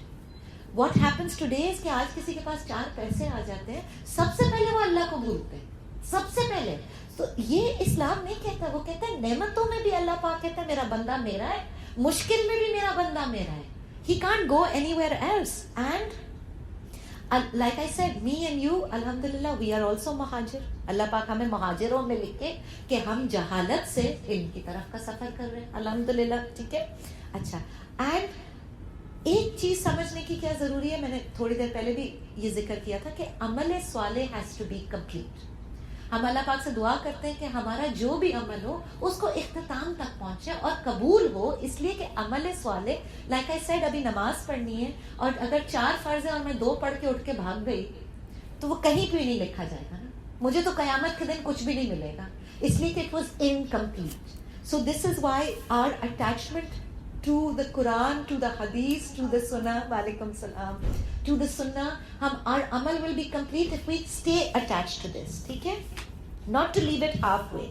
What happens today is کہ آج کسی کے پاس 4 پیسے آ جاتے ہیں, سب سے پہلے وہ اللہ کو بھولتے ہیں, سب سے پہلے. تو یہ اسلام نہیں کہتا, وہ کہتا ہے نعمتوں میں بھی اللہ پاک کہتا ہے میرا بندہ میرا ہے, مشکل میں بھی میرا بندہ میرا ہے. He can't go anywhere else. And like I said, me and you, alhamdulillah, we are also مہاجر. اللہ پاک ہمیں مہاجروں میں لکھے کہ ہم جہالت سے علم کی طرف کا سفر کر رہے ہیں, الحمدللہ, ٹھیک ہے. اچھا, اینڈ ایک چیز سمجھنے کی کیا ضروری ہے, میں نے تھوڑی دیر پہلے بھی یہ ذکر کیا تھا کہ عمل صالح has to be complete. ہم اللہ پاک سے دعا کرتے ہیں کہ ہمارا جو بھی عمل ہو اس کو اختتام تک پہنچے اور قبول ہو, اس لیے کہ عمل صالح, لائک آئی سیڈ, ابھی نماز پڑھنی ہے اور اگر 4 فرض ہے اور میں 2 پڑھ کے اٹھ کے بھاگ گئی تو وہ کہیں بھی نہیں لکھا جائے گا نا, مجھے تو قیامت کے دن کچھ بھی نہیں ملے گا, اس لیے کہ it was incomplete. So this is why our attachment to the Quran, to the Hadith, to the Sunnah, Walaikum Salam, to the Sunnah, our amal will be complete if we stay attached to this, ٹھیک ہے, not to leave it halfway.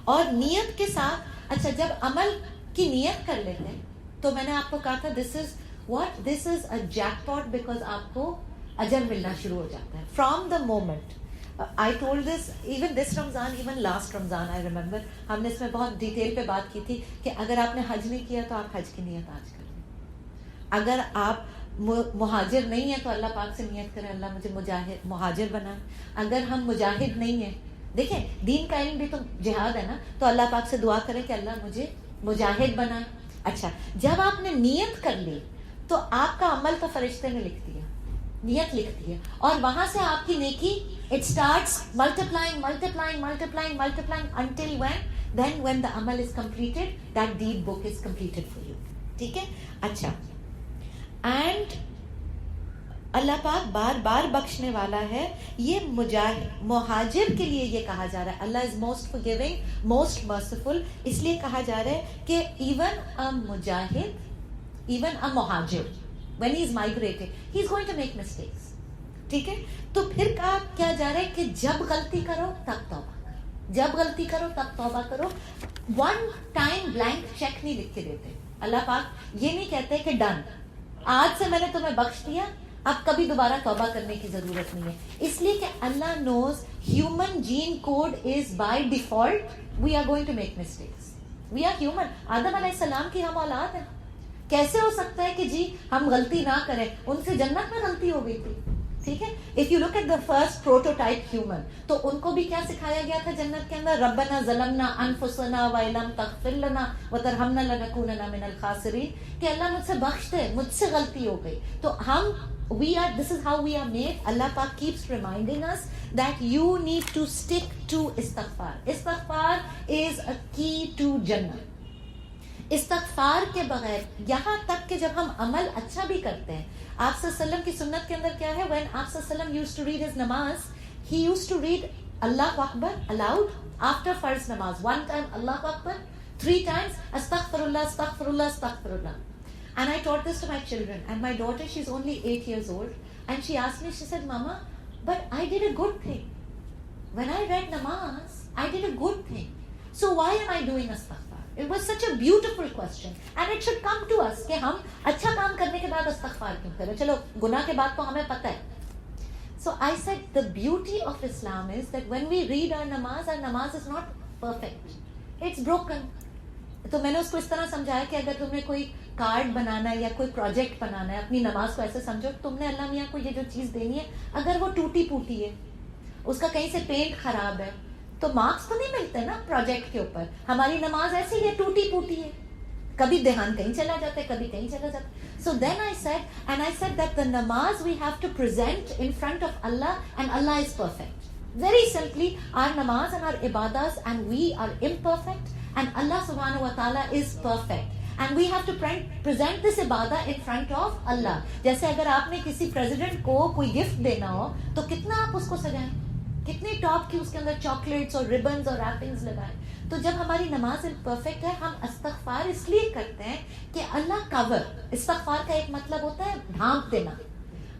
اور نیت کے ساتھ, اچھا جب عمل کی نیت کر لیتے ہیں تو میں نے آپ کو کہا تھا this is a jackpot, because آپ کو اجر ملنا شروع ہو جاتا ہے from the moment. I told this even this Ramzan, even last Ramzan, I remember, ہم نے اس میں بہت ڈیٹیل پہ بات کی تھی کہ اگر آپ نے حج نہیں کیا تو آپ حج کی نیت آج کر لیں. اگر آپ مہاجر نہیں ہیں تو اللہ پاک سے نیت کریں اللہ مجھے مہاجر بنا. اگر ہم مجاہد نہیں ہیں, دیکھیں دین کا علم بھی تو جہاد ہے نا, تو اللہ پاک سے دعا کریں کہ اللہ مجھے مجاہد بنائے. اچھا, جب آپ نے نیت کر لی تو آپ کا عمل تو فرشتے نے لکھ دیا, نیت لکھتی ہے, اور وہاں سے آپ کی نیکی it starts multiplying until when the amal is completed, that deed book is completed for you. ٹھیک ہے. اچھا, and اللہ پاک بار بار بخشنے والا ہے. یہ مہاجر کے لیے یہ کہا جا رہا ہے اللہ is most forgiving, most merciful, اس لیے کہا جا رہا ہے کہ even a Mujahid, even a مہاجر, when he is migrating, he is going to make mistakes. ٹھیک ہے. تو پھر کہا کیا جا رہا ہے کہ جب غلطی کرو تب توبہ کرو, جب غلطی کرو تب توبہ کرو. ون ٹائم بلینک چیک نہیں لکھ کے دیتے. اللہ پاک یہ نہیں کہتے کہ ڈن, آج سے میں نے تمہیں بخش دیا, اب کبھی دوبارہ توبہ کرنے کی ضرورت نہیں ہے. اس لیے کہ Allah knows human gene code is by default we are going to make mistakes. We are human. Adam علیہ السلام کی ہم اولاد ہیں, کیسے ہو سکتا ہے کہ جی ہم غلطی نہ کریں؟ ان سے جنت میں غلطی ہو گئی تھی. ٹھیک ہے. If you look at the first prototype human, تو ان کو بھی کیا سکھایا گیا تھا جنت کے اندر؟ ربنا ظلمنا انفسنا وان لم تغفر لنا وترحمنا لنکونن من الخاسرین, کہ اللہ مجھ سے بخش دے, مجھ سے غلطی ہو گئی. تو ہم this is how we are made. Allah Pak keeps reminding us that you need to stick to istighfar. Istighfar is a key to Jannah. استغفار کے بغیر, یہاں تک کہ جب ہم عمل اچھا بھی کرتے ہیں, آپ صلی اللہ علیہ وسلم کی سنت کے اندر کیا ہے؟ when آپ صلی اللہ علیہ وسلم used to read his namaz, he used to read Allah Akbar aloud after فرض نماز. one time Allah Akbar, 3 times astaghfirullah astaghfirullah astaghfirullah. And I taught this to my children, and my daughter, she's only 8 years old, and she asked me, she said, Mama, but I did a good thing. When I read namaz, I did a good thing. So why am I doing astaghfar? It was such a beautiful question, and it should come to us کہ ہم اچھا کام کرنے کے بعد استغفار کیوں کریں؟ چلو گناہ کے بعد تو ہمیں پتہ ہے. So I said the beauty of Islam is that when we read our namaz is not perfect. It's broken. تو میں نے اس کو اس طرح سمجھایا کہ اگر تم نے کوئی کارڈ بنانا ہے یا کوئی پروجیکٹ بنانا ہے, اپنی نماز کو ایسے سمجھو تم نے اللہ میاں کو یہ جو چیز دینی ہے, اگر وہ ٹوٹی پوٹی ہے, اس کا کہیں سے پینٹ خراب ہے, تو مارکس تو نہیں ملتے نا پروجیکٹ کے اوپر. ہماری نماز ایسی ہے, ٹوٹی پوٹی ہے, کبھی دھیان کہیں چلا جاتا ہے, کبھی کہیں چلا جاتا ہے. So then I said that the namaz we have to present in front of Allah, and Allah is perfect. Very simply, our namaz and our ibadas, and we are imperfect, and Allah subhanahu wa ta'ala is perfect. And we have to present this ibadah in front of Allah. جیسے اگر آپ نے کسی president کو کوئی gift دینا ہو تو کتنا آپ اس کو سجائیں, کتنی ٹاپ کی اس کے اندر چاکلیٹس اور ریبنز اور ریپنگز لگائیں. تو جب ہماری نماز پرفیکٹ ہے, ہم استغفار اس لیے کرتے ہیں کہ اللہ کور. استغفار کا ایک مطلب ہوتا ہے ڈھانپ دینا.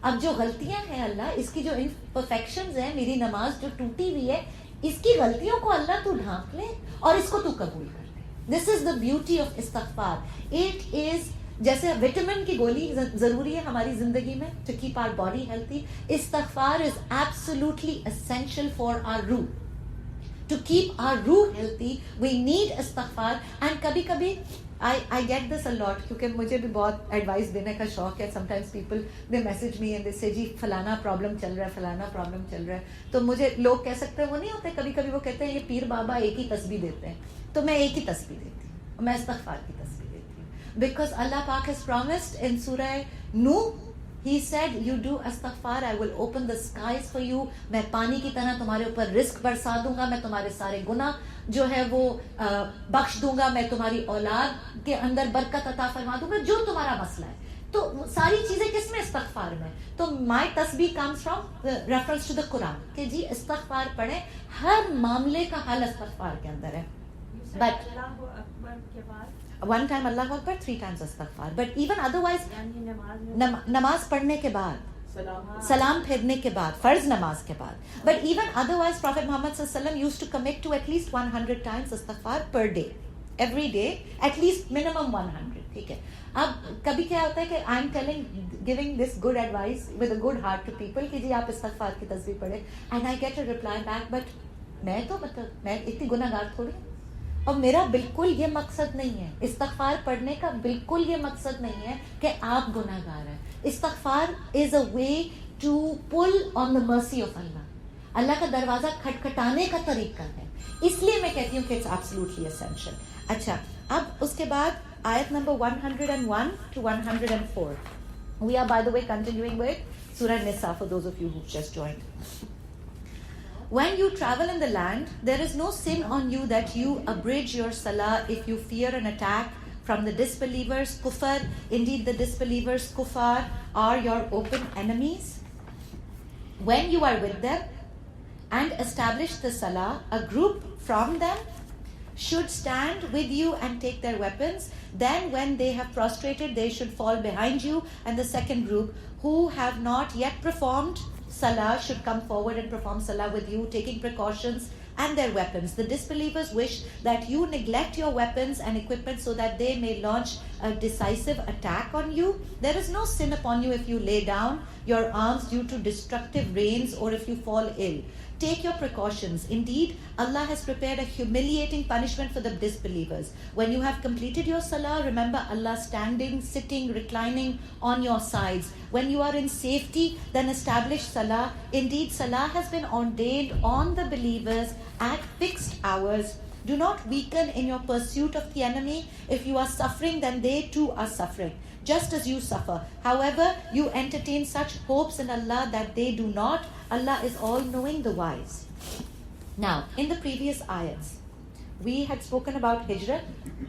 اب جو غلطیاں ہیں اللہ, اس کی جو امپرفیکشنز ہیں, میری نماز جو ٹوٹی ہوئی ہے, اس کی غلطیوں کو اللہ تو ڈھانپ لے اور اس کو تو قبول کر لے. This is the beauty of istighfar. It is جیسے وٹامن کی گولی ضروری ہے ہماری زندگی میں to keep our body healthy. Istighfar is absolutely essential for our rooh. To keep our rooh healthy we need istighfar. And کبھی کبھی I get this a lot, کیونکہ مجھے بھی بہت ایڈوائس دینے کا شوق ہے. sometimes people they message me and they say جی فلانا پرابلم چل رہا ہے, فلانا پرابلم چل رہا ہے. تو مجھے لوگ کہہ سکتے ہیں وہ نہیں ہوتے, کبھی کبھی وہ کہتے ہیں یہ پیر بابا ایک ہی تسبیح دیتے ہیں. تو میں ایک ہی تسبیح دیتی ہوں, میں استغفار کی تسبیح دیتی ہوں. بیکاز اللہ پاک has promised in سورہ نوح, He said, you do astaghfar, I will open the skies for you. میں پانی کی طرح تمہارے اوپر رزق برسا دوں گا, میں تمہارے سارے گناہ جو ہے وہ بخش دوں گا, میں تمہاری اولاد کے اندر برکت عطا فرما دوں گا, جو تمہارا مسئلہ ہے. تو ساری چیزیں کس میں؟ استغفار میں. تو my تسبیح comes from reference to the Quran, کہ جی استغفار پڑھیں, ہر معاملے کا حل استغفار کے اندر ہے. But one time Allah Akbar, 3 times astaghfar. But even otherwise, نماز پڑھنے کے بعد, سلام پھیرنے کے بعد, فرض نماز کے بعد. But even otherwise, Prophet Muhammad sallallahu alaihi wasallam used to commit to at least 100 times astaghfar per day. Every day, at least minimum 100. ٹھیک ہے. اب کبھی کیا ہوتا ہے کہ I'm giving this good advice with a good heart to people کہ جی آپ استغفار کی تسبیح پڑھیں, and I get a reply back, but میں اتنی گناہ گار تھوڑی, اور میرا بالکل یہ مقصد نہیں ہے. استغفار پڑھنے کا بالکل یہ مقصد نہیں ہے کہ آپ گناہ گار ہیں. استغفار is a way to pull on the mercy of Allah. اللہ کا دروازہ کھٹکھٹانے کا طریقہ ہے. اس لیے میں کہتی ہوں کہ it's absolutely essential. اچھا, اب اس کے بعد آیت number 101 to 104. We are, by the way, continuing with Surah Nisa for those of you who've just joined. When you travel in the land, there is no sin on you that you abridge your salah if you fear an attack from the disbelievers. Kufar, indeed the disbelievers, kufar, are your open enemies. When you are with them and establish the salah, a group from them should stand with you and take their weapons. Then when they have prostrated, they should fall behind you. And the second group, who have not yet performed Salah, should come forward and perform Salah with you, taking precautions and their weapons. The disbelievers wish that you neglect your weapons and equipment so that they may launch a decisive attack on you. There is no sin upon you if you lay down your arms due to destructive rains or if you fall ill. Take your precautions. Indeed, Allah has prepared a humiliating punishment for the disbelievers. When you have completed your salah, remember Allah standing, sitting, reclining on your sides. When you are in safety, then establish salah. Indeed, salah has been ordained on the believers at fixed hours. Do not weaken in your pursuit of the enemy. If you are suffering, then they too are suffering, just as you suffer. However, you entertain such hopes in Allah that they do not. Allah is all-knowing, the wise. Now, in the previous ayats, we had spoken about hijrat.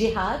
jihad.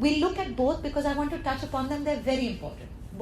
We'll look at both because I want to touch upon them. They're very important.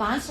5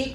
1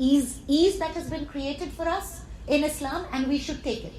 ease that has been created for us in Islam and we should take it,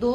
2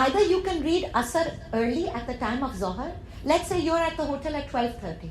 Either you can read asr early at the time of zohar. Let's say you're at the hotel at 12:30.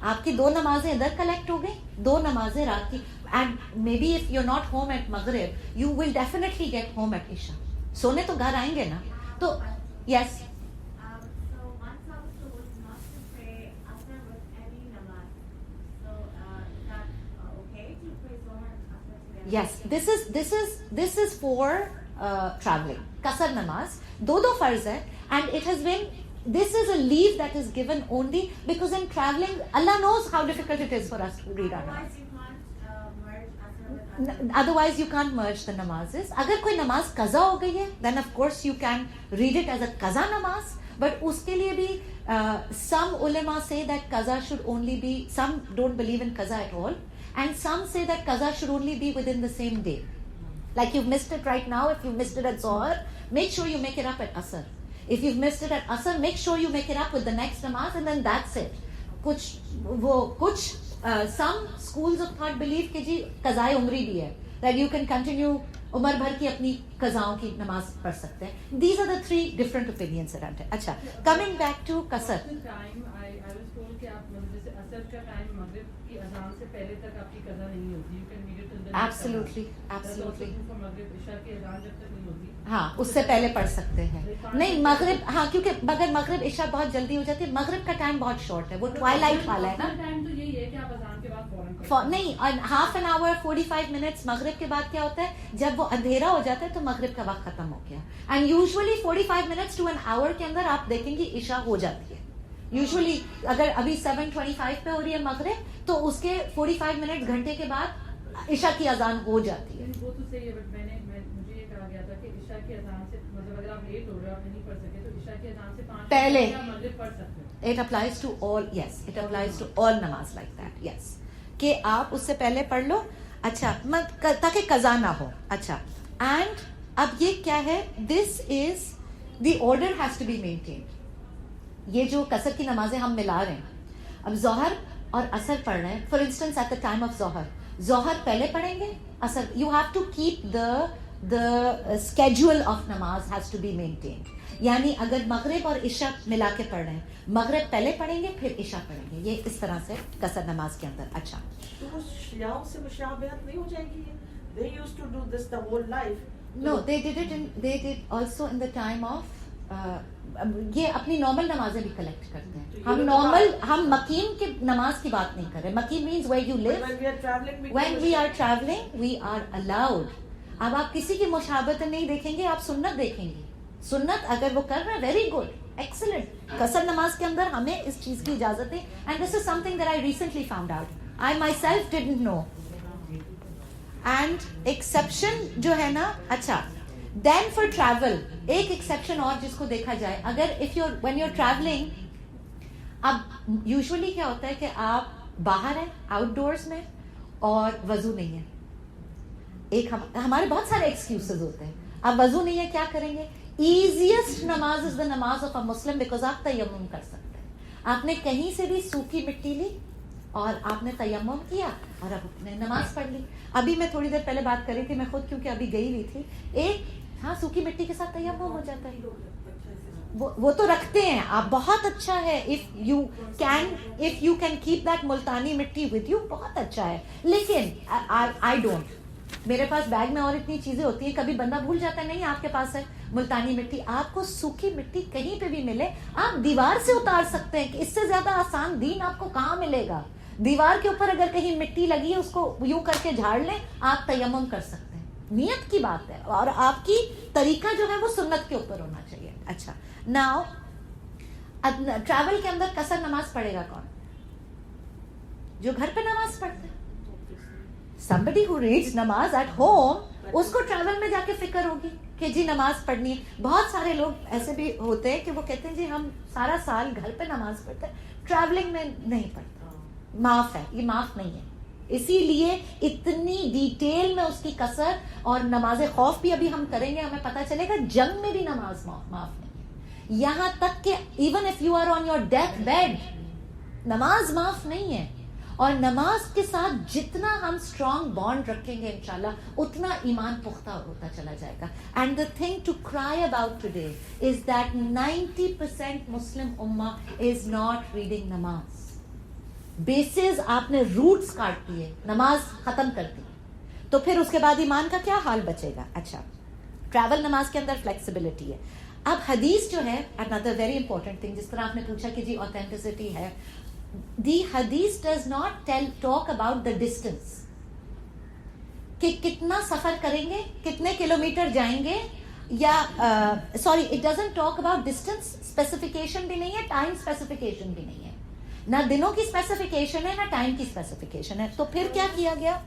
آپ کی 2 نمازیں ادھر collect ہو گئی, 2 نمازیں رات کی, and may be if you are not home at Maghrib you will definitely get home at Isha. سونے تو گھر آئیں گے نا. تو یس, yes, this is for traveling. Qasar namaz, do farz hai, and it has been, this is a leave that is given only because in traveling Allah knows how difficult it is for us to read our namaz. Otherwise you can't merge the namazes. Agar koi namaz qaza ho gayi hai, then of course you can read it as a qaza namaz, but uske liye bhi some ulama say that qaza should only be, some don't believe in qaza at all, and some say that qaza should only be within the same day. Like you've missed it right now, if you've missed it at Zohar, make sure you make it up at Asr. If you've missed it at Asr, make sure you make it up with the next namaz, and then that's it. Some schools of thought believe کہ جی قضائے عمری بھی ہے, that you can continue عمر بھر کی اپنی قضاؤں کی نماز پڑھ سکتے ہیں. These are the 3 different opinions around it. اچھا, coming back to qasar. Absolutely, absolutely. ہاں, اس سے پہلے پڑھ سکتے ہیں. نہیں مغرب, ہاں کیونکہ مگر مغرب عشاء بہت جلدی ہو جاتی ہے. مغرب کا ٹائم بہت شارٹ ہے, وہ ٹوائلائٹ والا ہے نا. نہیں, ہاف این آور 45 منٹس مغرب کے بعد کیا ہوتا ہے, جب وہ اندھیرا ہو جاتا ہے تو مغرب کا وقت ختم ہو گیا. And usually 45 minutes to an hour کے اندر آپ دیکھیں گے عشاء ہو جاتی ہے. یوزلی اگر ابھی 7:25 پہ ہو رہی ہے مغرب, تو اس کے 45 منٹ گھنٹے کے بعد عشاء کی اذان ہو جاتی ہے. وہ تو صحیح ہے, بٹ مجھے یہ کہا گیا تھا کہ عشاء کی اذان سے, مطلب اگر آپ لیٹ ہو رہے ہو, آپ نہیں پڑھ سکے, تو عشاء کی اذان سے 5 پہلے مغرب پڑھ سکتے ہیں. It applies to all, yes, it applies to all namaz like that, yes. کہ آپ اس سے پہلے پڑھ لو. اچھا, تاکہ قضا نہ ہو. اچھا, اینڈ اب یہ کیا ہے, this is the order has to be maintained. یہ جو قصر کی نمازیں ہم ملا رہے ہیں, اب ظہر اور عصر پڑھ رہے ہیں, for instance at the time of ظہر پہلے پڑھیں گے, عصر, you have to keep the schedule of namaz has to be maintained. یعنی اگر مغرب اور عشاء ملا کے پڑھ رہے ہیں, مغرب پہلے پڑھیں گے پھر عشاء پڑھیں گے, یہ اس طرح سے قصر نماز کے اندر. اچھا, تو وہ شیعوں سے مشابہت نہیں ہو جائے گی؟ They used to do this the whole life. No, they did also in the time of یہ اپنی نارمل نمازیں بھی کلیکٹ کرتے ہیں. ہم مقیم کی نماز کی بات نہیں کر رہے. مقیم means where you live. When we are traveling, we are allowed. اب آپ کسی کی مشابہت نہیں دیکھیں گے, آپ سنت دیکھیں گے. سنت اگر وہ کر رہے ہیں, ویری گڈ, ایکسلنٹ. قصر نماز کے اندر ہمیں اس چیز کی اجازت ہے. And this is something that I recently found out. I myself didn't know. And exception جو ہے نا, اچھا, دین فار ٹریول ایک ایکسیپشن اور جس کو دیکھا جائے, اگر if you when you are travelling, اب یوزلی کیا ہوتا ہے کہ آپ باہر ہیں آؤٹ ڈورس میں اور وضو نہیں ہے. ایک ہمارے بہت سارے ایکسکیوزز ہوتے ہیں. اب وضو نہیں ہے, کیا کریں گے؟ ایزیسٹ نماز از دا نماز آف اے مسلم, بیکاز آپ تیمم کر سکتے ہیں. آپ نے کہیں سے بھی سوکھی مٹی لی اور آپ نے تیمم کیا اور اب اپنے نماز پڑھ لی. ابھی میں تھوڑی دیر پہلے بات کر رہی تھی, میں خود کیونکہ ابھی گئی ہوئی تھی, ایک ہاں سوکھی مٹی کے ساتھ تیمم ہو جاتا ہے. وہ تو رکھتے ہیں آپ, بہت اچھا ہے. if you can keep that Multani مٹی with you, بہت اچھا ہے. لیکن I don't. میرے پاس بیگ میں اور اتنی چیزیں ہوتی ہیں, کبھی بندہ بھول جاتا ہے, نہیں آپ کے پاس ہے ملتانی مٹی. آپ کو سوکھی مٹی کہیں پہ بھی ملے, آپ دیوار سے اتار سکتے ہیں. کہ اس سے زیادہ آسان دین آپ کو کہاں ملے گا؟ دیوار کے اوپر اگر کہیں مٹی لگی ہے, اس کو یوں کر کے جھاڑ لیں, آپ تیمم کر سکتے ہیں. نیت کی بات ہے, اور آپ کی طریقہ جو ہے وہ سنت کے اوپر ہونا چاہیے. اچھا, ناؤ ٹریول کے اندر قصر نماز پڑھے گا کون؟ جو گھر پہ نماز پڑھتے ہیں. somebody who reads نماز at home, اس کو ٹریول میں جا کے فکر ہوگی کہ جی نماز پڑھنی ہے. بہت سارے لوگ ایسے بھی ہوتے ہیں کہ وہ کہتے ہیں جی ہم سارا سال گھر پہ نماز پڑھتے ہیں, ٹریولنگ میں نہیں پڑھتا, معاف ہے. یہ معاف نہیں ہے. اسی لیے اتنی ڈیٹیل میں اس کی قصر اور نماز خوف بھی ابھی ہم کریں گے, ہمیں پتہ چلے گا جنگ میں بھی نماز معاف نہیں ہے. یہاں تک کہ even if you are on your death bed, نماز معاف نہیں ہے. اور نماز کے ساتھ جتنا ہم اسٹرانگ بانڈ رکھیں گے انشاءاللہ, اتنا ایمان پختہ ہوتا چلا جائے گا. And the thing to cry about today is that 90% Muslim ummah is not reading namaz. Besides آپ نے روٹس کاٹ دیے, نماز ختم کر دی, تو پھر اس کے بعد ایمان کا کیا حال بچے گا. اچھا, ٹریول نماز کے اندر فلیکسیبلٹی ہے. اب حدیث جو ہے another very important thing, جس طرح آپ نے پوچھا کہ جی authenticity ہے, the hadith does not talk about the distance, کہ کتنا سفر کریں گے, کتنے کلومیٹر جائیں گے, یا sorry it doesn't talk about distance specification بھی نہیں ہے, ٹائم اسپیسیفیکیشن بھی نہیں ہے, نہ دنوں کی اسپیسیفیکیشن ہے نہ ٹائم کی اسپیسیفیکیشن ہے. تو پھر کیا کیا گیا,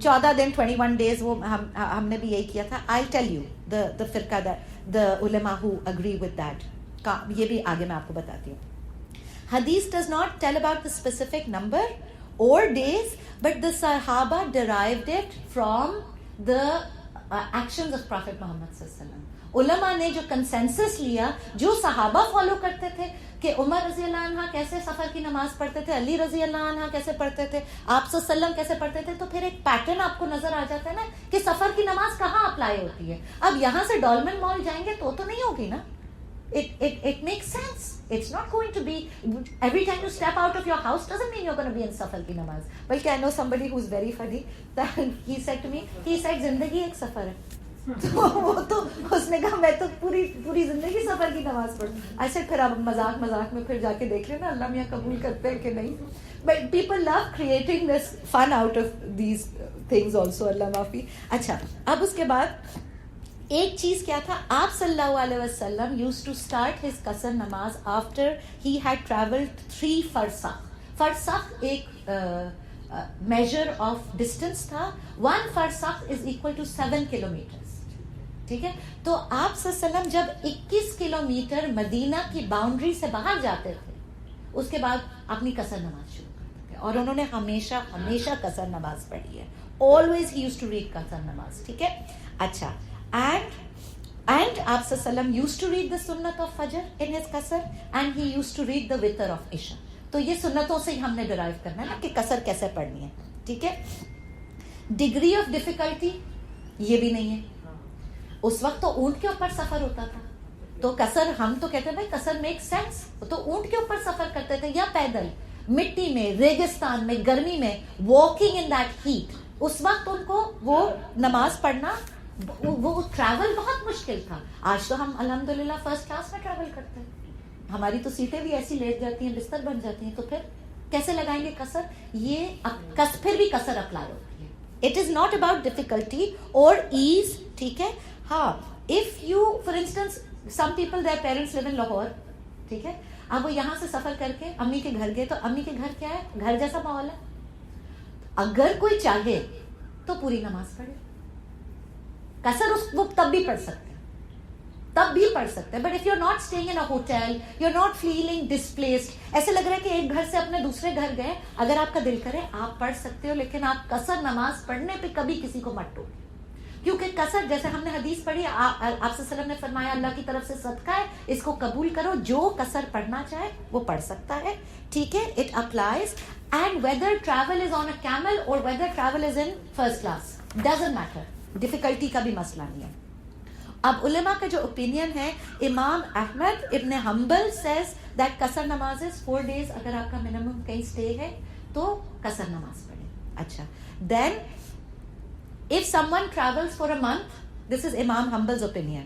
14 دن 21 days, وہ ہم نے بھی یہی کیا تھا. I'll tell you the فرقہ the ulama who agree with that, یہ بھی آگے میں آپ کو بتاتی ہوں. Hadith does not tell about the specific number or days, but the Sahaba derived it from the actions of Prophet Muhammad sallallahu alaihi wasallam. علماء نے جو کنسنسس لیا, جو صحابہ فالو کرتے تھے کہ عمر رضی اللہ عنہ کیسے سفر کی نماز پڑھتے تھے, علی رضی اللہ عنہ کیسے پڑھتے تھے, آپ صلی اللہ علیہ وسلم کیسے پڑھتے تھے, تو پھر ایک پیٹرن آپ کو نظر آ جاتا ہے نا کہ سفر کی نماز کہاں اپلائی ہوتی ہے. اب یہاں سے ڈولمن مال جائیں گے تو نہیں ہوگی نا. It makes sense. It's not going to be every time you step out of your house doesn't mean you're going to be in safar ki namaz. Balki I know somebody who's very funny that he said to me, he said zindagi ek safar hai. تو وہ تو اس نے کہا میں تو پوری زندگی سفر کی نماز پڑھوں. I said پھر آپ مذاق میں پھر جا کے دیکھ لینا اللہ میاں قبول کرتے ہیں کہ نہیں. But people love creating this fun out of these things also, اللہ معافی. اچھا, اب اس کے بعد ایک چیز کیا تھا, آپ صلی اللہ علیہ وسلم used to start his قصر نماز after he had traveled 3 فرسخ. فرسخ ایک measure of distance تھا. 1 فرسخ is equal to 7 kilometers. ٹھیک ہے, تو آپ صلی اللہ علیہ وسلم جب 21 کلومیٹر مدینہ کی باؤنڈری سے باہر جاتے تھے, اس کے بعد اپنی قصر نماز شروع کرتے تھے, اور انہوں نے ہمیشہ قصر نماز پڑھی ہے. always he used to read قصر نماز. ٹھیک ہے. اچھا, and آپ صلی اللہ علیہ وسلم used to read the sunnat of fajr in his qasr, and he used to read the witr of isha. تو یہ سنتوں سے ہی ہم نے ڈرائیو کرنا ہے نا کہ قصر کیسے پڑھنی ہے. ٹھیک ہے. ڈگری آف ڈیفیکلٹی یہ بھی نہیں ہے. اس وقت تو اونٹ کے اوپر سفر ہوتا تھا, تو قصر ہم تو کہتے ہیں بھائی قصر میک سینس, تو اونٹ کے اوپر سفر کرتے تھے یا پیدل, مٹی میں, ریگستان میں, گرمی میں, واکنگ ان دیٹ ہیٹ. اس وقت ان کو وہ نماز پڑھنا, وہ ٹریول بہت مشکل تھا. آج تو ہم الحمدللہ فرسٹ کلاس میں ٹریول کرتے ہیں, ہماری تو سیٹیں بھی ایسی لیٹ جاتی ہیں, بستر بن جاتی ہیں, تو پھر کیسے لگائیں گے قصر. یہ پھر بھی قصر اپلائی ہوتی ہے. It is not about difficulty اور ایز. ٹھیک ہے. ہاں, if you for instance some people their parents live in Lahore, ٹھیک ہے, اب وہ یہاں سے سفر کر کے امی کے گھر گئے, تو امی کے گھر کیا ہے, گھر جیسا ماحول ہے. اگر کوئی چاہے تو پوری نماز پڑھے, قصر وہ تب بھی پڑھ سکتے ہیں, but if you are not staying in a hotel, you are not feeling displaced, ایسے لگ رہا ہے کہ ایک گھر سے اپنے دوسرے گھر گئے, اگر آپ کا دل کرے آپ پڑھ سکتے ہو, لیکن آپ قصر نماز پڑھنے پہ کبھی کسی کو مت ٹوکیں, کیونکہ قصر جیسے ہم نے حدیث پڑھی, آپ صلی اللہ علیہ وسلم نے فرمایا اللہ کی طرف سے صدقہ ہے, اس کو قبول کرو, جو قصر پڑھنا چاہے وہ پڑھ سکتا ہے. ٹھیک ہے. It applies, and whether travel is on a camel or whether travel is in first class, doesn't matter, difficulty کا بھی مسئلہ نہیں ہے. اب علماء کا جو اوپینین ہے, امام احمد ابن حنبل says that قصر نماز is 4 days. اگر آپ کا منیمم کہیں اسٹے ہے تو قصر نماز پڑھیں. اچھا, then if someone travels for a month, this is Imam Hanbal's opinion,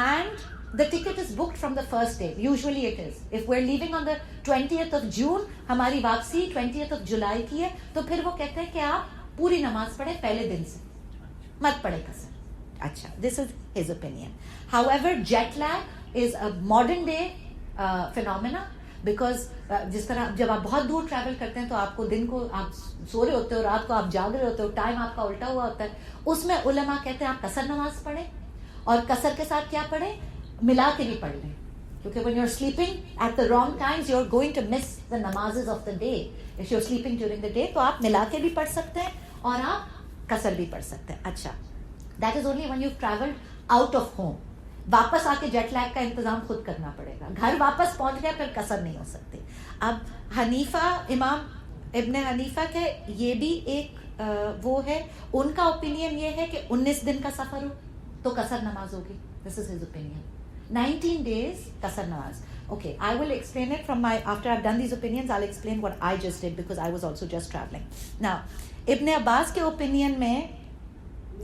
and the ticket is booked from the first day, usually it is, if we're leaving on the 20th of June, ہماری واپسی 20th of July کی ہے, تو پھر وہ کہتے ہیں کہ آپ پوری نماز پڑھیں پہلے دن سے, مت پڑھے قصر. اچھا, this is his opinion. However, jet lag is a modern day phenomena, because جس طرح جب آپ بہت دور ٹریول کرتے ہیں تو آپ کو دن کو آپ سو رہے ہوتے ہو, رات کو آپ جاگ رہے ہوتے ہو, ٹائم آپ کا الٹا ہوا ہوتا ہے. اس میں علماء کہتے ہیں آپ قصر نماز پڑھیں, اور قصر کے ساتھ کیا پڑھیں, ملا کے بھی پڑھ لیں, کیونکہ when you're sleeping at the wrong times you're going to miss the namazes of the day. If you're sleeping during the day تو آپ ملا کے بھی پڑھ سکتے ہیں اور آپ قصر بھی پڑھ سکتے ہیں. اچھا, that is only when you've traveled out of home. واپس آ کے جیٹ لیگ کا انتظام خود کرنا پڑے گا, گھر واپس پہنچ گیا پھر قصر نہیں ہو سکتی. اب حنیفہ, امام ابن حنیفہ کے یہ بھی ایک وہ ہے, ان کا اوپینین یہ ہے کہ 19 دن کا سفر ہو تو قصر نماز ہوگی. This is his opinion. 19 days qasar namaz. Okay, I will explain it from my, after I've done these opinions, I'll explain what I just did because I was also just traveling. Now, Ibn Abbas ke opinion mein,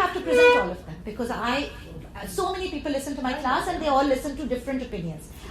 have to present all of them because so many people listen to my class and they all listen to different opinions.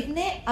Ibn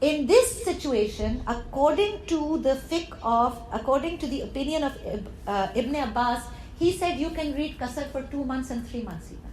In this situation, according to the opinion of Ibn Abbas, he said you can read Qasr for 2 months and 3 months even.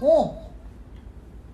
home.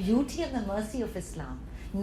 beauty and the mercy of Islam.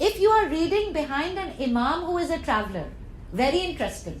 If you are reading behind an imam who is a traveler, very interesting.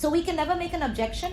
So we can never make an objection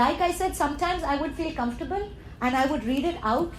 Like I said, sometimes I would feel comfortable and I would read it out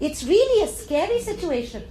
It's really a scary situation.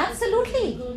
Absolutely.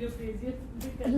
you're crazy.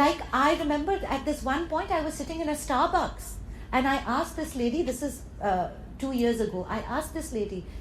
like I remember at this one point I was sitting in a Starbucks and I asked this lady, this is 2 years ago, I asked this lady,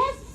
yes.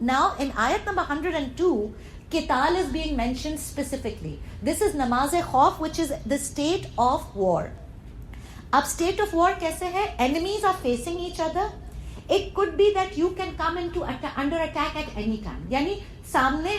Now in ayat number 102, qital is being mentioned specifically. This is namaz-e-khawf, which is the state of war. Ab state of war kaise hai? Enemies are facing each other. It could be that you can come into under attack at any time. Yani samne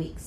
weeks.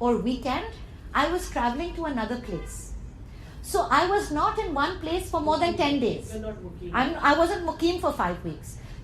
or weekend I was traveling to another place, so I was not in one place for more than 10 days. I wasn't mukim for 5 weeks.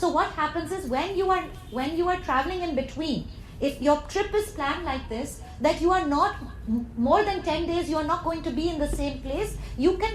so what happens is when you are traveling in between, if your trip is planned like this, that you are not more than 10 days, you are not going to be in the same place, you can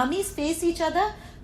armies face each other,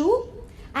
2,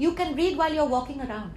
you can read while you're walking around.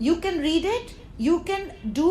You can read it, you can do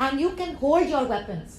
and you can hold your weapons.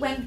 when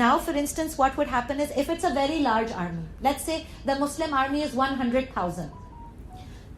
Now, for instance, what would happen is if it's a very large army, let's say the Muslim army is 100,000,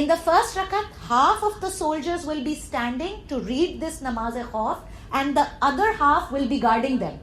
In the first rakat, half of the soldiers will be standing to read this namaz khawf, and the other half will be guarding them.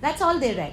That's all they read.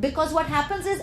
because what happens is,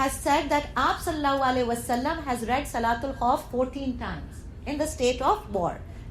has said that Aap sallallahu alaihi wasallam has read Salatul Khawf 14 times in the state of war.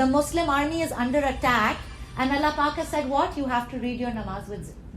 the Muslim army is under attack, and Allah Pak has said what? You have to read your namaz with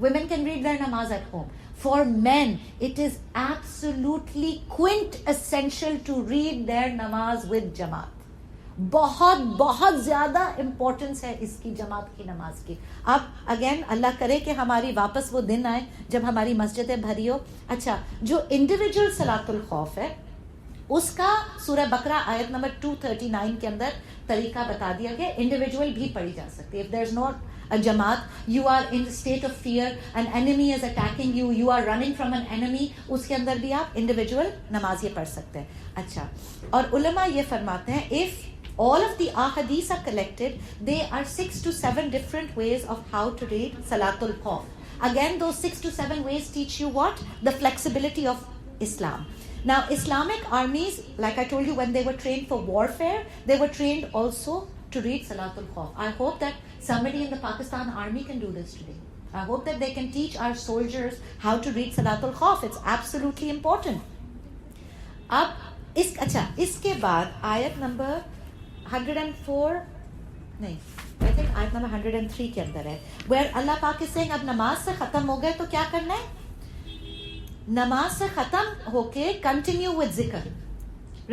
women can read their namaz at home. For men, it is absolutely quintessential to read their namaz with jamaat. بہت بہت زیادہ importance ہے اس کی جماعت کی نماز کی. اب اگین اللہ کرے کہ ہماری واپس وہ دن آئے جب ہماری مسجدیں بھری ہو. اچھا, جو انڈیویجول صلاۃ الخوف ہے اس کا سورہ بقرہ آیت نمبر 239 کے اندر طریقہ بتا دیا گیا. انڈیویجول بھی پڑھی جا سکتی ہے. If there is not a jamaat, you are in the state of fear, an enemy is attacking you, you are running from an enemy, اس کے اندر بھی آپ انڈیویجول نماز یہ پڑھ سکتے ہیں. اچھا, اور علماء یہ فرماتے ہیں if all of the ahadith are collected, there are 6 to 7 different ways of how to read Salatul Khawf. Again, those 6 to 7 ways teach you what? The flexibility of Islam. Now, Islamic armies, like I told you, when they were trained for warfare, they were trained also to read Salatul Khawf. I hope that somebody in the Pakistan army can do this today. I hope that they can teach our soldiers how to read Salatul Khawf. It's absolutely important. اب اس کے بعد آیت number 104 نہیں, I think آیت number 103 کے اندر ہے, where اللہ پاک is saying اب نماز سے ختم ہو گئے تو کیا کرنا ہے؟ نماز سے ختم ہو کے continue with ذکر,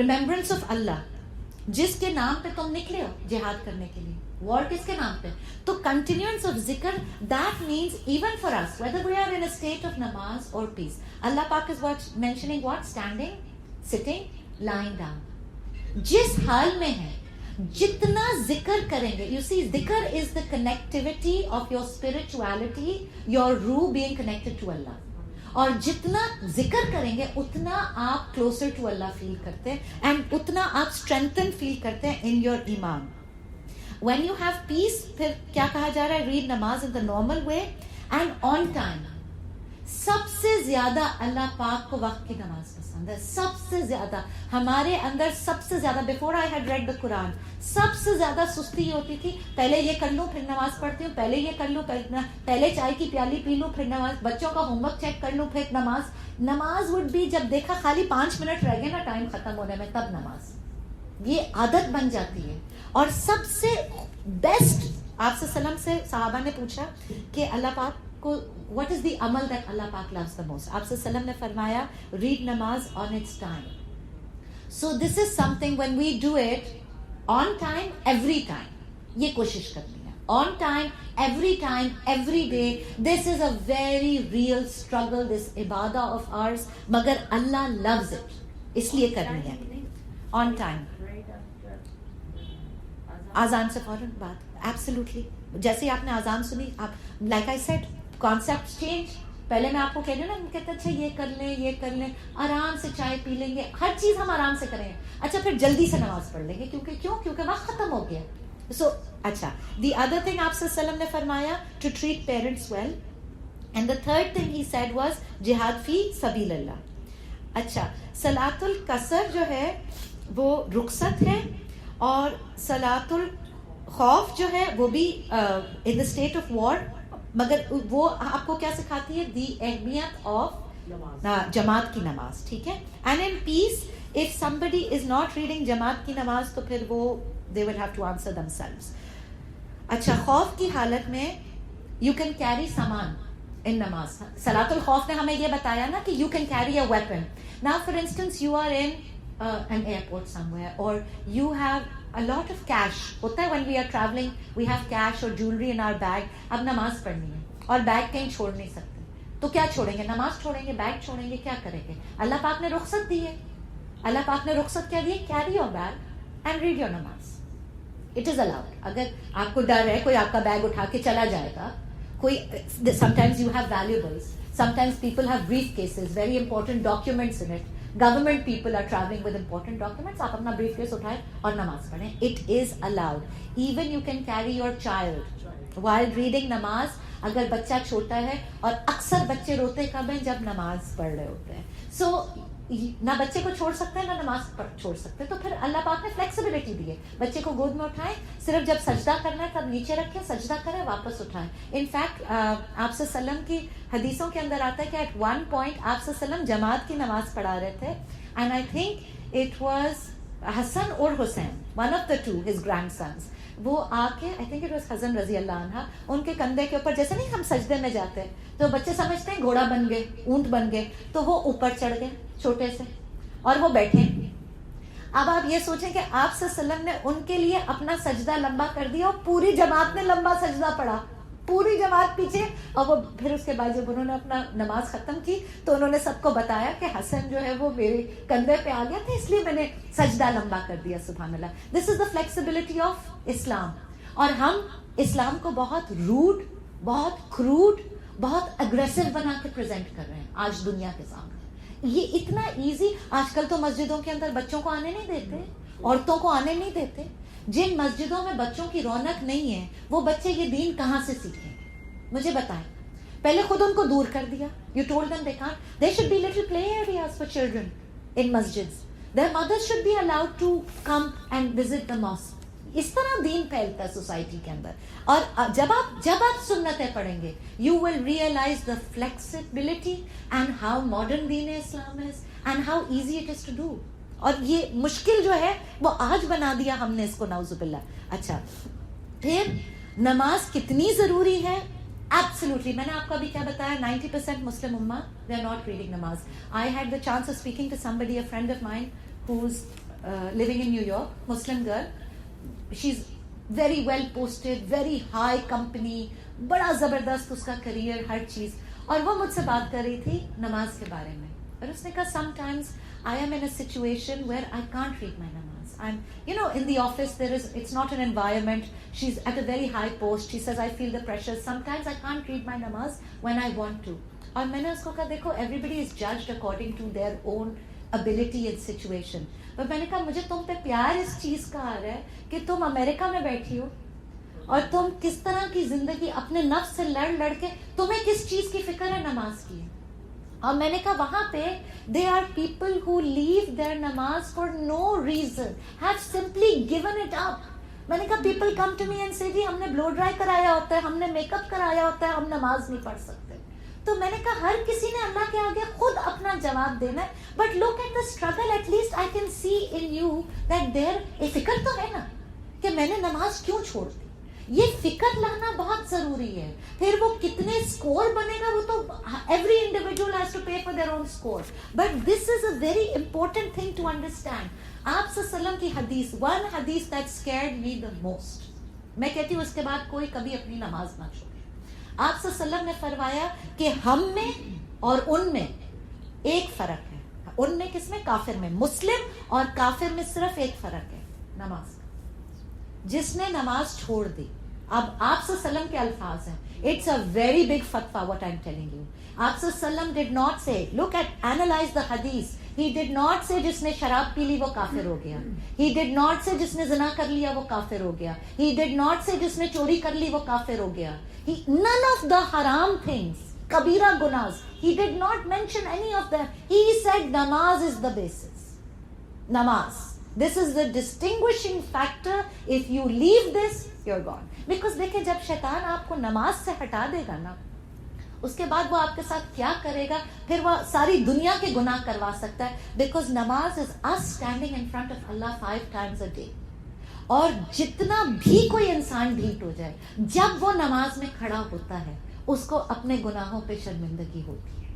remembrance of Allah, جس کے نام پہ تم نکلے ہو جہاد کرنے کے لیے. وار کس کے نام پہ؟ تو کنٹینیوئنس آف ذکر, that means even for us whether we are in a state of namaz or peace. Allah Pak is mentioning what? Standing, sitting, lying down. جس حال میں ہے جتنا ذکر کریں گے, you see ذکر is the connectivity of your spirituality, your ruh being connected to Allah. اور جتنا ذکر کریں گے اتنا آپ کلوزر ٹو اللہ فیل کرتے ہیں, اینڈ اتنا آپ اسٹرینتھن فیل کرتے ہیں in your iman. When you have peace, پھر کیا کہا جا رہا ہے؟ Read namaz in the normal way and on time. سب سے زیادہ اللہ پاک کو وقت کی نماز پسند ہے, سب سے زیادہ. ہمارے اندر سب سے زیادہ, before I had read the Quran, سب سے زیادہ سستی یہ ہوتی تھی, پہلے یہ کر لوں پھر نماز پڑھتی ہوں, پہلے یہ کر لوں پہلے چائے کی پیالی پی لوں پھر نماز, بچوں کا ہوم ورک چیک کر لوں پھر نماز. نماز وڈ بھی جب دیکھا خالی 5 منٹ رہ گئے نا ٹائم ختم ہونے میں, تب نماز. یہ عادت بن جاتی ہے. اور سب سے بیسٹ آپ وسلم سے صحابہ نے پوچھا کہ اللہ پاک کو what is the amal that Allah Pak loves the most. آپ وسلم نے فرمایا read نماز on its time. So this is something when we do it on time, every time. یہ کوشش کرنی ہے on time, every day. This is a very real struggle, this ibadah of ours, مگر Allah loves it, اس لیے کرنی ہے on time. آزان سے فوراً بعد, ایبسلیوٹلی. جیسے ہی آپ نے آزان سنی, آپ like I said concept change. پہلے میں آپ کو کہہ رہی ہوں نا, ہم کہتے ہیں اچھا یہ کر لیں, آرام سے چائے پی لیں گے, ہر چیز ہم آرام سے کریں گے. اچھا پھر جلدی سے نماز پڑھ لیں گے, کیونکہ وقت ختم ہو گیا. سو اچھا, دی ادر تھنگ آپ صلی اللہ علیہ وسلم نے فرمایا to treat parents well, and the third thing he said was جہاد فی سبیل اللہ. اچھا, صلاۃ القصر جو ہے وہ رخصت ہے, اور صلاۃ الخوف جو ہے وہ بھی ان دا اسٹیٹ آف وار, مگر وہ آپ کو کیا سکھاتی ہے؟ دی اہمیت آف جماعت کی نماز. ٹھیک ہے. And in peace if somebody is not reading جماعت کی نماز تو پھر وہ they will have to answer themselves. اچھا, خوف کی حالت میں you can carry سامان ان نماز. صلاۃ الخوف نے ہمیں یہ بتایا نا کہ you can carry a weapon. Now for instance you are in an airport somewhere, or you have a lot of cash. ہوتا ہے when we are traveling we have cash or jewelry in our bag. اب نماز پڑھنی ہے اور bag کہیں چھوڑ نہیں سکتے, تو کیا چھوڑیں گے؟ نماز چھوڑیں گے, بیگ چھوڑیں گے, کیا کریں گے؟ اللہ پاک نے رخصت دی ہے. اللہ پاک نے رخصت کیا دی ہے؟ Carry your bag and read your namaz. It is allowed. اگر آپ کو ڈر ہے کوئی آپ کا بیگ اٹھا کے چلا جائے گا, کوئی sometimes you have valuables, sometimes people have briefcases, very important documents in it. Government people are traveling with important documents. آپ اپنا بریف کیس اٹھائیں اور نماز پڑھیں. It is allowed. Even you can carry your child while reading نماز. اگر بچہ چھوٹا ہے, اور اکثر بچے روتے کب ہیں؟ جب نماز پڑھ رہے ہوتے ہیں. سو نہ بچے کو چھوڑ سکتے ہیں نہ نماز چھوڑ سکتے, تو پھر اللہ پاک نے فلیکسیبلٹی دی ہے. بچے کو گود میں اٹھائیں, صرف جب سجدہ کرنا ہے تب نیچے رکھیں, سجدہ کریں, واپس اٹھائیں. ان فیکٹ آپ صلی اللہ علیہ وسلم کی حدیثوں کے اندر آتا ہے کہ ایٹ ون پوائنٹ آپ صلی اللہ علیہ وسلم جماعت کی نماز پڑھا رہے تھے, and I think it was Hasan اور Husain, one of the two, his grandsons, وہ آ کے I think it was Hasan رضی اللہ عنہ, ان کے کندھے کے اوپر, جیسے نہیں ہم سجدے میں جاتے ہیں تو بچے سمجھتے ہیں گھوڑا بن گئے, اونٹ بن گئے, تو وہ اوپر چڑھ گئے چھوٹے سے, اور وہ بیٹھے. اب آپ یہ سوچیں کہ آپ صلی اللہ علیہ وسلم نے ان کے لیے اپنا سجدہ لمبا کر دیا اور پوری جماعت نے لمبا سجدہ پڑھا, پوری جماعت پیچھے. اور وہ پھر اس کے بعد جب انہوں نے اپنا نماز ختم کی تو انہوں نے سب کو بتایا کہ حسن جو ہے وہ میرے کندھے پہ آ گیا تھا, اس لیے میں نے سجدہ لمبا کر دیا. سبحان اللہ. دس از دا فلیکسیبلٹی آف اسلام. اور ہم اسلام کو بہت روڈ, بہت کروڈ, بہت اگریسو بنا کے پریزنٹ کر رہے ہیں آج دنیا کے سامنے. یہ اتنا ایزی. آج کل تو مسجدوں کے اندر بچوں کو آنے نہیں دیتے, عورتوں کو آنے نہیں دیتے. جن مسجدوں میں بچوں کی رونق نہیں ہے وہ بچے یہ دین کہاں سے سیکھیں؟ مجھے بتائیں. پہلے خود ان کو دور کر دیا. You told them they can't. There should be little play areas for children in masjids. Their mothers should be allowed to come and visit the mosque. اس طرح دین پھیلتا ہے سوسائٹی کے اندر. اور جب آپ سنتیں پڑھیں گے you will realize the flexibility and how modern دین Islam is and how easy it is to do. اور یہ مشکل جو ہے وہ آج بنا دیا ہم نے اس کو, نعوذ باللہ. اچھا, پھر نماز کتنی ضروری ہے؟ Absolutely. میں نے آپ کو ابھی کیا بتایا, 90% مسلم امہ they are not reading namaz. I had the chance of speaking to somebody, a friend of mine who's living in New York, Muslim girl. She's very well posted, very high company, بڑا زبردست اس کا career, ہر چیز. اور وہ مجھ سے بات کر رہی تھی نماز کے بارے میں, اور اس نے کہا sometimes I am in a situation where I can't read my namaz. I'm, in the office it's not an environment. She's at a very high post. She says I feel the pressure. Sometimes I can't read my namaz when I want to. اور میں نے اس کو کہا دیکھو everybody is judged according to their own ability and situation. اور میں نے کہا مجھے تم پہ پیار اس چیز کا آ رہا ہے کہ تم امریکہ میں بیٹھی ہو اور تم کس طرح کی زندگی اپنے نفس سے لڑ کے, تمہیں کس چیز کی فکر ہے؟ نماز کی. اور میں نے کہا وہاں پہ they are people who leave their namaz for no reason, have simply given it up. میں نے کہا people come to me and say جی ہم نے بلو ڈرائی کرایا ہوتا ہے, ہم نے میک اپ کرایا ہوتا ہے, ہم نماز نہیں پڑھ سکتے. تو میں نے کہا ہر کسی نے اللہ کے آگے خود اپنا جواب دینا ہے. But look at the struggle, at least I can see in you that there فکر تو ہے نا کہ میں نے نماز کیوں چھوڑ دی. یہ فکر لانا بہت ضروری ہے. پھر وہ کتنے اسکور بنے گا وہ تو every individual has to pay for their own score. But this is a very important thing to understand. آپ صلی اللہ علیہ وسلم کی حدیث, ون حدیث that scared me the most, میں کہتی ہوں اس کے بعد کوئی کبھی اپنی نماز نہ چھوڑے. آپ صلی اللہ علیہ وسلم نے فرمایا کہ ہم میں اور ان میں ایک فرق ہے. ان میں کس میں؟ کافر میں. مسلم اور کافر میں صرف ایک فرق ہے, نماز. جس نے نماز چھوڑ دی, اب آپ صلی اللہ علیہ وسلم کے الفاظ ہیں, اٹس اے ویری بگ فتویٰ what I'm telling you. آپ صلی اللہ علیہ وسلم did not say, look at, analyze the hadith. He did not say جس نے شراب پی لی وہ کافر ہو گیا. He did not say جس نے زنا کر لیا وہ کافر ہو گیا. He did not say جس نے چوری کر لی وہ کافر ہو گیا. None of the haram things, kabira gunas, he did not mention any of them. He said namaz is the basis. Namaz. This is the distinguishing factor. If you leave this, you're gone. Because دیکھیں جب شیطان آپ کو نماز سے ہٹا دے گا نا, اس کے بعد وہ آپ کے ساتھ کیا کرے گا, پھر وہ ساری دنیا کے گناہ کروا سکتا ہے. Because namaz is us standing in front of Allah 5 times a day. اور جتنا بھی کوئی انسان ڈھیٹ ہو جائے, جب وہ نماز میں کھڑا ہوتا ہے اس کو اپنے گناہوں پہ شرمندگی ہوتی ہے.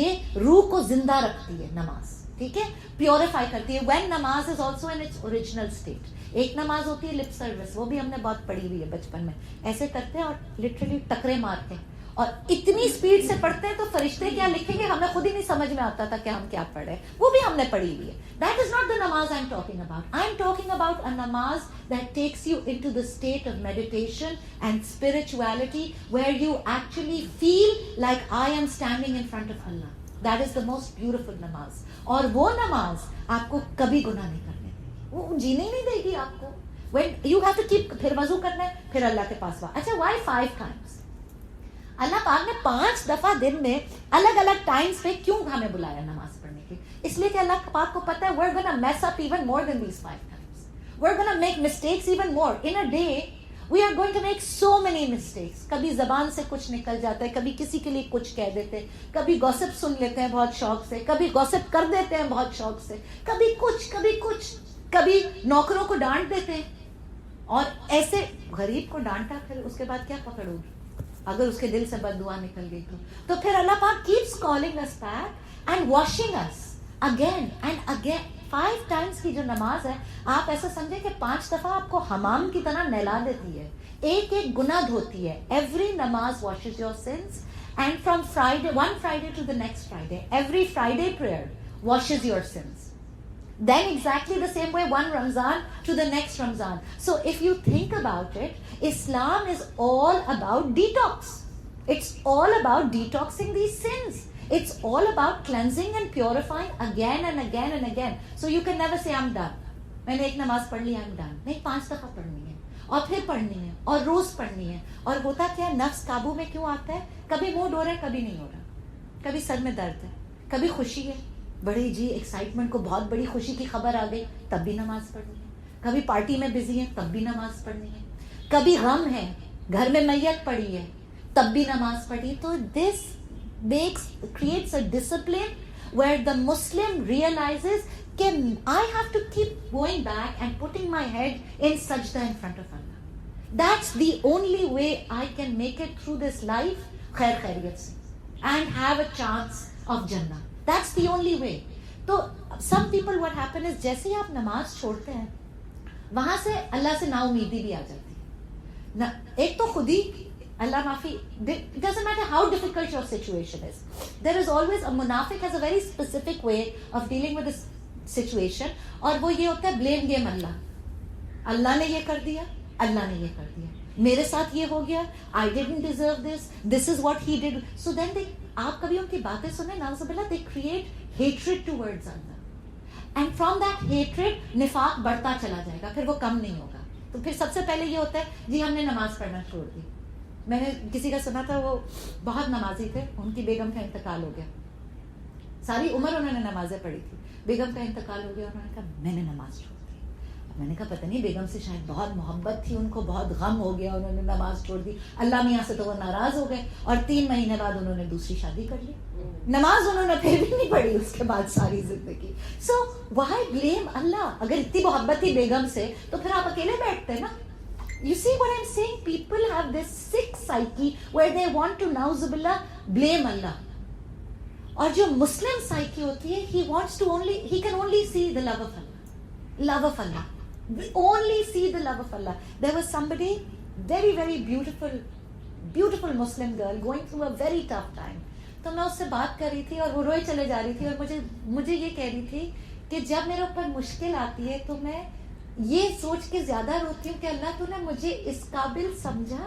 یہ روح کو زندہ رکھتی ہے نماز, ٹھیک ہے, پیوریفائی کرتی ہے. وین نماز is also in its original state. ایک نماز ہوتی ہے لپ سروس, وہ بھی ہم نے بہت پڑھی ہوئی ہے بچپن میں, ایسے کرتے ہیں اور لٹرلی ٹکرے مارتے ہیں اور اتنی اسپیڈ سے پڑھتے ہیں تو فرشتے کیا لکھیں گے ہمیں خود ہی نہیں سمجھ میں آتا تھا کہ ہم کیا پڑھ رہے ہیں. وہ بھی ہم نے پڑھی ہوئی ہے. That is not the namaz I'm talking about. I'm talking about a namaz that takes you into the state of meditation and spirituality where you actually feel like I am standing in front of Allah. That is the most beautiful namaz. اور وہ نماز آپ کو کبھی گناہ نہیں کرنے دے گی, وہ جینے ہی نہیں دے گی آپ کو. When you have to keep, پھر وضو کرنا ہے, پھر اللہ کے پاس وا. اچھا, why 5 times? اللہ پاک نے 5 دفعہ دن میں الگ الگ ٹائمز پہ کیوں ہمیں بلایا نماز پڑھنے کے؟ اس لیے کہ اللہ پاک کو پتا ہے we're gonna mess up even more than these 5 times. We're gonna make mistakes even more. In a day, we are going to make so many mistakes. کبھی زبان سے کچھ نکل جاتا ہے, کبھی کسی کے لیے کچھ کہہ دیتے ہیں, کبھی گوسپ سن لیتے ہیں بہت شوق سے, کبھی گوسپ کر دیتے ہیں بہت شوق سے, کبھی کچھ, کبھی نوکروں کو ڈانٹ دیتے ہیں. اور ایسے غریب کو ڈانٹا, پھر اس کے بعد کیا پکڑو گی اگر اس کے دل سے بد دعا نکل گئی تو پھر اللہ پاک keeps calling us back and washing us again and again. 5 times کی جو نماز ہے آپ ایسا سمجھیں کہ 5 دفعہ آپ کو حمام کی طرح نہلا دیتی ہے, ایک ایک گناہ دھوتی ہے. ایوری نماز washes your sins, and from Friday, one Friday to the next Friday, every Friday prayer washes your sins. Then exactly the same way one Ramzan to the next Ramzan. So if you think about it, Islam is all about detox. It's all about detoxing these sins. It's all about cleansing and purifying again and again and again. So you can never say I'm done. میں نے ایک نماز پڑھ لی, I'm done. نہیں, 5 دفعہ پڑھنی ہے اور پھر پڑھنی ہے اور روز پڑھنی ہے. اور ہوتا کیا ہے, نفس قابو میں کیوں آتا ہے؟ کبھی موڈ ہو رہا ہے, کبھی نہیں ہو رہا, کبھی سر میں درد ہے, کبھی خوشی ہے, بڑی جی ایکسائٹمنٹ کو بہت بڑی خوشی کی خبر آ گئی, تب بھی نماز پڑھنی ہے. کبھی پارٹی میں بزی ہے, تب بھی نماز پڑھنی ہے. کبھی غم ہے, گھر میں میت پڑی ہے, تب بھی نماز پڑھی. تو دس creates a discipline where the Muslim realizes کہ I have to keep going back and putting my head in sajda in front of Allah. That's the only way I can make it through this life khair khairiyat se and have a chance of Jannah. That's the only way. تو some people what happen is جیسے ہی آپ نماز چھوڑتے ہیں وہاں سے اللہ سے نا امیدی بھی آ جاتی ہے. ایک تو خود ہی اللہ معافی, it doesn't matter how difficult your situation is, there is always a munafiq has a very specific way of dealing with this situation, اور وہ یہ ہوتا ہے blame game اللہ. اللہ نے یہ کر دیا, اللہ نے یہ کر دیا, میرے ساتھ یہ ہو گیا, I didn't deserve this, this is what he did. So then آپ کبھی ان کی باتیں سنیں, نعوذ باللہ, they create hatred towards Allah, and from that hatred نفاق بڑھتا چلا جائے گا, پھر وہ کم نہیں ہوگا. تو پھر سب سے پہلے یہ ہوتا ہے جی ہم نے نماز پڑھنا چھوڑ دی. میں نے کسی کا سنا تھا, وہ بہت نمازی تھے, ان کی بیگم کا انتقال ہو گیا, ساری عمر انہوں نے نمازیں پڑھی تھی, بیگم کا انتقال ہو گیا, انہوں نے کہا میں نے نماز چھوڑ دی. میں نے کہا پتہ نہیں, بیگم سے شاید بہت محبت تھی ان کو, بہت غم ہو گیا, انہوں نے نماز چھوڑ دی. اللہ میاں سے تو وہ ناراض ہو گئے, اور 3 مہینے بعد انہوں نے دوسری شادی کر لی. نماز انہوں نے پھر بھی نہیں پڑھی اس کے بعد ساری زندگی. سو why blame اللہ؟ اگر اتنی محبت تھی بیگم سے تو پھر آپ اکیلے بیٹھتے نا. You see what I'm saying? People have this sick psyche where they want to na'uzubillah blame Allah. اور جو مسلم psyche ہوتی ہے, he can only see the love of Allah. Love of Allah. We only see the love of Allah. There was somebody, very very beautiful Muslim girl going through a very tough time. تو میں اس سے بات کر رہی تھی اور وہ روئے چلے جا رہی تھی, اور مجھے یہ کہہ رہی تھی کہ جب میرے اوپر مشکل آتی ہے تو میں یہ سوچ کے زیادہ روتی ہوں کہ اللہ تو نے مجھے اس قابل سمجھا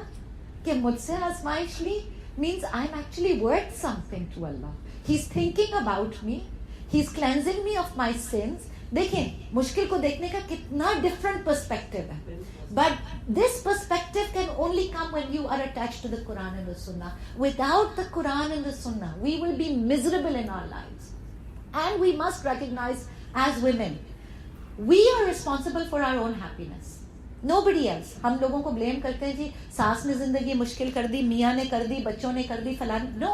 کہ مجھ سے آزمائش لی, means I'm actually worth something to Allah. He's thinking about me, He's cleansing me of my sins. دیکھیں مشکل کو دیکھنے کا کتنا ڈفرنٹ پرسپیکٹو ہے, but this perspective can only come when you are attached to the Quran and the Sunnah. Without the Quran and the Sunnah, we will be miserable in our lives. And we must recognize as women, we are responsible for our own happiness. Nobody else. ہم لوگوں کو blame کرتے ہیں جی ساس نے زندگی مشکل کر دی, میاں نے کر دی, بچوں نے کر دی, فلان. No,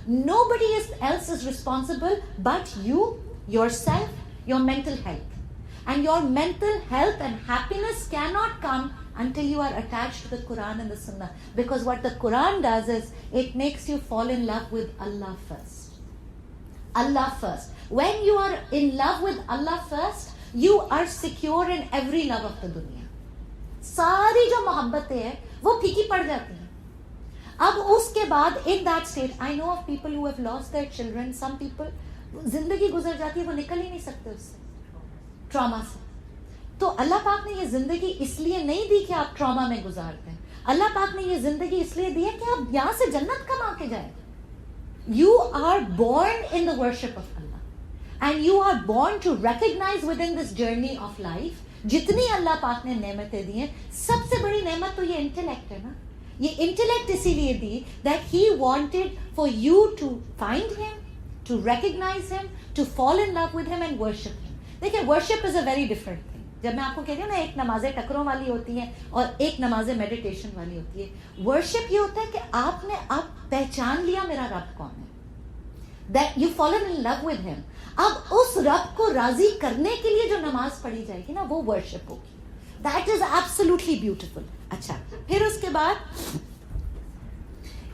nobody else is responsible but you, yourself, your mental health. And your mental health and happiness cannot come until you are attached to the Quran and the Sunnah. Because what the Quran does is, it makes you fall in love with Allah first. Allah first. When you are in love with Allah first, you are secure in every love of the dunya. ساری جو محبتیں ہیں وہ پھیکی پڑ جاتی ہیں. اب اس کے بعد in that state, I know of people who have lost their children. Some people زندگی گزر جاتی ہے, وہ نکل ہی نہیں سکتے اس سے, ٹراما سے. تو اللہ پاک نے یہ زندگی اس لیے نہیں دی کہ آپ ٹراما میں گزارتے ہیں. اللہ پاک نے یہ زندگی اس لیے دی ہے کہ آپ یہاں سے جنت کما کے جائیں. You are born in the worship of Allah, and you are born to recognize within this journey of life جتنی اللہ پاک نے نعمتیں دی ہیں. سب سے بڑی نعمت تو یہ انٹلیکٹ ہے نا. یہ انٹلیکٹ اسی لیے دی that he wanted for you to find him, to recognize him, to fall in love with him and worship him. دیکھیں worship is a very different thing. جب میں آپ کو کہتی ہوں نا ایک نمازیں ٹکروں والی ہوتی ہیں اور ایک نمازیں میڈیٹیشن والی ہوتی ہے. worship یہ ہوتا ہے کہ آپ نے اب پہچان لیا میرا رب کون ہے, that you fallen in love with him. اب اس رب کو راضی کرنے کے لیے جو نماز پڑھی جائے گی نا وہ worship ہوگی. That is absolutely beautiful. اچھا, پھر اس کے بعد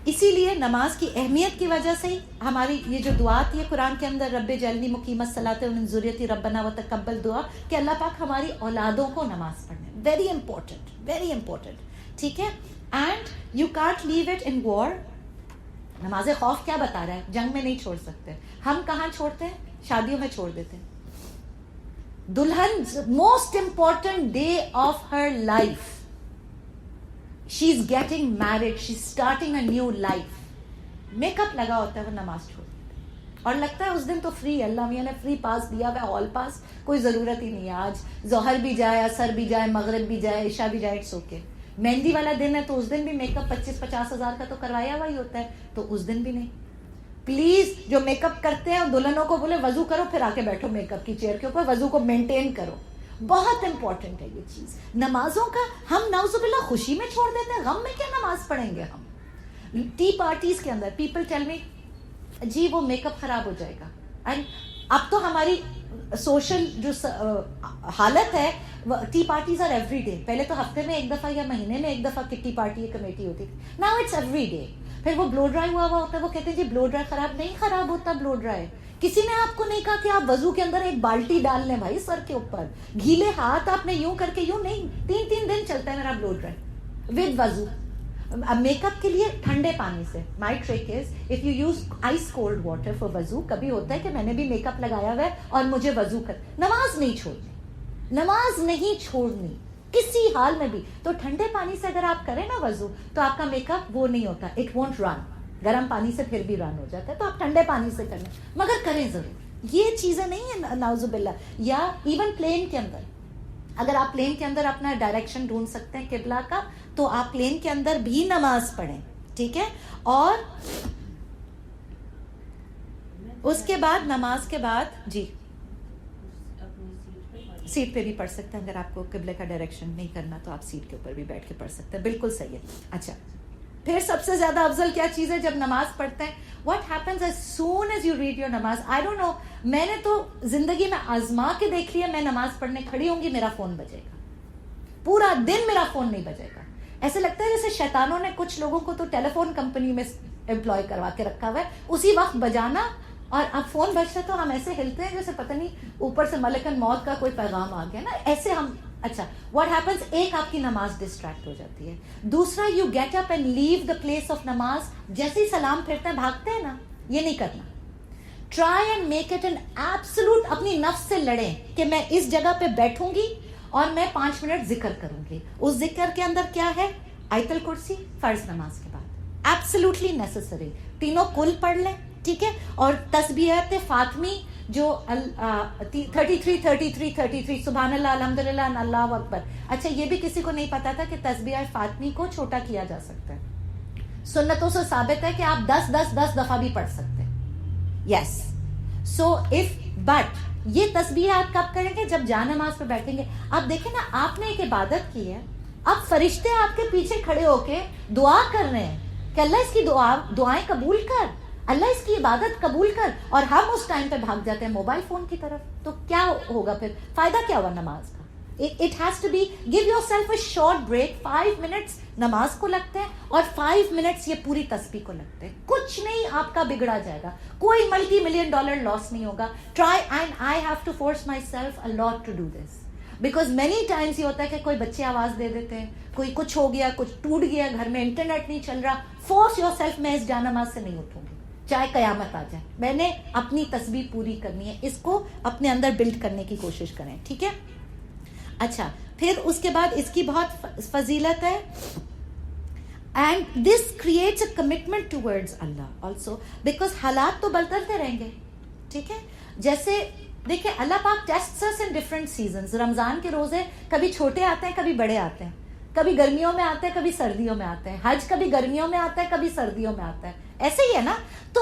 اسی لیے نماز کی اہمیت کی وجہ سے ہی ہماری یہ جو دعا آتی ہے قرآن کے اندر، رب جعلنی مقیم الصلاۃ ومن ذریتی ربنا وتقبل دعا، کہ اللہ پاک ہماری اولادوں کو نماز پڑھنے، ویری امپورٹنٹ، ٹھیک ہے. And you can't leave it in war. نماز خوف کیا بتا رہا ہے؟ جنگ میں نہیں چھوڑ سکتے. ہم کہاں چھوڑتے ہیں؟ شادیوں میں چھوڑ دیتے ہیں. دلہن most important day of her life, she is getting married, she is starting a new life. Make up لگا ہوتا ہے، وہ نماز چھوڑ دیتے ہیں. اور لگتا ہے اس دن تو فری، اللہ میاں نے فری پاس دیا ہوا ہے، ہال پاس، کوئی ضرورت ہی نہیں ہے. آج ظہر بھی جائے، عصر بھی جائے، مغرب بھی جائے، عشاء بھی جائے، اٹس اوکے. مہندی والا دن ہے تو اس دن بھی میک اپ 25-50 ہزار کا تو کروایا ہوا ہی ہوتا ہے، تو اس دن بھی نہیں. پلیز جو میک اپ کرتے ہیں دلہنوں کو بولے وضو کرو پھر آ کے بیٹھو میک اپ کی چیئر کے اوپر، وضو کو مینٹین کرو. بہت امپورٹنٹ ہے یہ چیز. نمازوں کا ہم نعوذ باللہ خوشی میں چھوڑ دیتے ہیں، غم میں کیا نماز پڑھیں گے ہم. ٹی پارٹیز کے اندر پیپل ٹیل می جی وہ میک اپ خراب ہو جائے گا. اینڈ اب تو ہماری سوشل جو حالت ہے، tea parties are every day. پہلے تو ہفتے میں ایک دفعہ یا مہینے میں ایک دفعہ کٹی پارٹی کمیٹی ہوتی تھی، ناؤ اٹس ایوری ڈے. پھر وہ بلو ڈرائی ہوا ہوتا ہے، وہ کہتے ہیں جی بلو ڈرائی خراب نہیں، خراب ہوتا بلو ڈرائی. کسی نے آپ کو نہیں کہا کہ آپ وضو کے اندر ایک بالٹی ڈال لیں بھائی سر کے اوپر، گیلے ہاتھ آپ نے یوں کر کے یوں نہیں، 3 دن چلتا ہے میرا blow dry with wudu. Makeup کے لیے ٹھنڈے پانی سے. My trick is if you use ice cold water for wudu. کبھی ہوتا ہے کہ میں نے بھی میک اپ لگایا ہوا ہے اور مجھے وضو کر، نماز نہیں چھوڑنی، نماز نہیں چھوڑنی کسی حال میں بھی. تو ٹھنڈے پانی سے اگر آپ کریں نا وضو تو آپ کا میک اپ وہ نہیں ہوتا، اٹ وونٹ رن. گرم پانی سے پھر بھی رن ہو جاتا ہے، تو آپ ٹھنڈے پانی سے کریں، مگر کریں ضرور. یہ چیزیں نہیں ہیں نعوذ باللہ. یا ایون پلین کے اندر، اگر آپ پلین کے اندر اپنا ڈائریکشن ڈھونڈ سکتے ہیں قبلہ کا، تو آپ پلین کے اندر بھی نماز پڑھیں، ٹھیک ہے. اور اس کے بعد نماز کے بعد جی سیٹ پہ بھی پڑھ سکتے ہیں. اگر آپ کو قبلے کا ڈائریکشن نہیں کرنا تو آپ سیٹ کے اوپر بھی بیٹھ کے پڑھ سکتے ہیں، بالکل صحیح ہے. اچھا پھر سب سے زیادہ افضل کیا چیز ہے جب نماز پڑھتے ہیں؟ What happens as soon as you read your namaz. I don't know, میں نے تو زندگی میں آزما کے دیکھ لیا، میں نماز پڑھنے کھڑی ہوں گی میرا فون بجے گا، پورا دن میرا فون نہیں بجے گا. ایسے لگتا ہے جیسے شیطانوں نے کچھ لوگوں کو تو ٹیلی فون کمپنی میں امپلوائے کروا کے رکھا ہوا ہے، اسی وقت بجانا، اور اب فون بجتا تو ہم ایسے ہلتے ہیں جیسے پتہ نہیں اوپر سے ملکن موت کا کوئی پیغام آ گیا نا، ایسے ہم. اچھا واٹ ہیپنس، ایک آپ کی نماز ڈسٹریکٹ ہو جاتی ہے. دوسرا you get up and leave the place of نماز. جیسے ہی سلام پھرتے ہیں بھاگتے ہیں نا، یہ نہیں کرنا. Try and make it an absolute. اپنی نفس سے لڑیں کہ میں اس جگہ پہ بیٹھوں گی اور میں 5 منٹ ذکر کروں گی. اس ذکر کے اندر کیا ہے؟ آیت الکرسی فرض نماز کے بعد ایبسولوٹلی نیسیسری. تینوں کل پڑھ لیں، ٹھیک ہے. اور تسبیحات فاطمی جو 33 سبحان اللہ الحمدللہ اللہ اکبر. اچھا یہ بھی کسی کو نہیں پتا تھا کہ تسبیح فاطمی کو چھوٹا کیا جا سکتا ہے. سنتوں سے ثابت ہے کہ آپ 10 دفعہ بھی پڑھ سکتے ہیں. یس سو اف بٹ یہ تسبیح آپ کب کریں گے؟ جب جا نماز پہ بیٹھیں گے. آپ دیکھیں نا، آپ نے ایک عبادت کی ہے، اب فرشتے آپ کے پیچھے کھڑے ہو کے دعا کر رہے ہیں کہ اللہ اس کی دعائیں قبول کر، اللہ اس کی عبادت قبول کر، اور ہم اس ٹائم پہ بھاگ جاتے ہیں موبائل فون کی طرف. تو کیا ہوگا پھر؟ فائدہ کیا ہوا نماز کا؟ It has to be, give yourself a short break. 5 minutes نماز کو لگتے ہیں اور 5 minutes یہ پوری تسبیح کو لگتے ہیں. کچھ نہیں آپ کا بگڑا جائے گا، کوئی $multi-million لاس نہیں ہوگا. Try, and I have to force myself a lot to do this. Because many times یہ ہوتا ہے کہ کوئی بچے آواز دے دیتے ہیں، کوئی کچھ ہو گیا، کچھ ٹوٹ گیا، گھر میں انٹرنیٹ نہیں چل رہا. Force yourself. میں اس جانماز سے نہیں اٹھوں گی چاہے قیامت آ جائے. میں نے اپنی تسبیح پوری کرنی ہے. اس کو اپنے اندر بلڈ کرنے کی کوشش کریں، ٹھیک ہے. اچھا پھر اس کے بعد اس کی بہت فضیلت ہے. And this creates a commitment towards Allah also, because حالات تو بدلتے رہیں گے، ٹھیک ہے. جیسے دیکھیں اللہ پاک ٹیسٹس اس ان ڈفرینٹ سیزنز. رمضان کے روزے کبھی چھوٹے آتے ہیں، کبھی بڑے آتے ہیں، کبھی گرمیوں میں آتے ہیں، کبھی سردیوں میں آتے ہیں. حج کبھی گرمیوں میں آتا ہے، کبھی سردیوں میں آتا ہے. ایسے ہی ہے نا. تو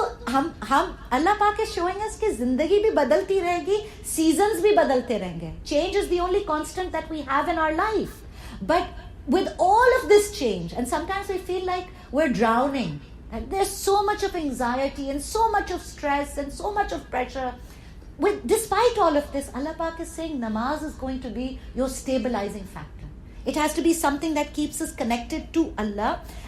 ہم اللہ پاک کے شوئنگ اس کی زندگی بھی بدلتی رہے گی، سیزنز بھی بدلتے رہیں گے. Change is the only constant that we have in our life. But with all of this change, and sometimes we feel like we're drowning and there's so much of anxiety and so much of stress and so much of pressure. Despite all of this, Allah Pak is saying namaz is going to be your stabilizing factor. It has to be something that keeps us connected to Allah.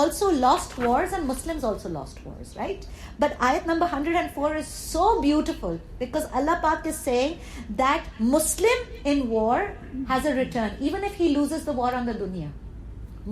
also lost wars and Muslims also lost wars, right? But ayat number 104 is so beautiful because Allah Pak is saying that Muslim in war has a return even if he loses the war on the dunya.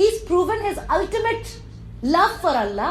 He's proven his ultimate love for Allah.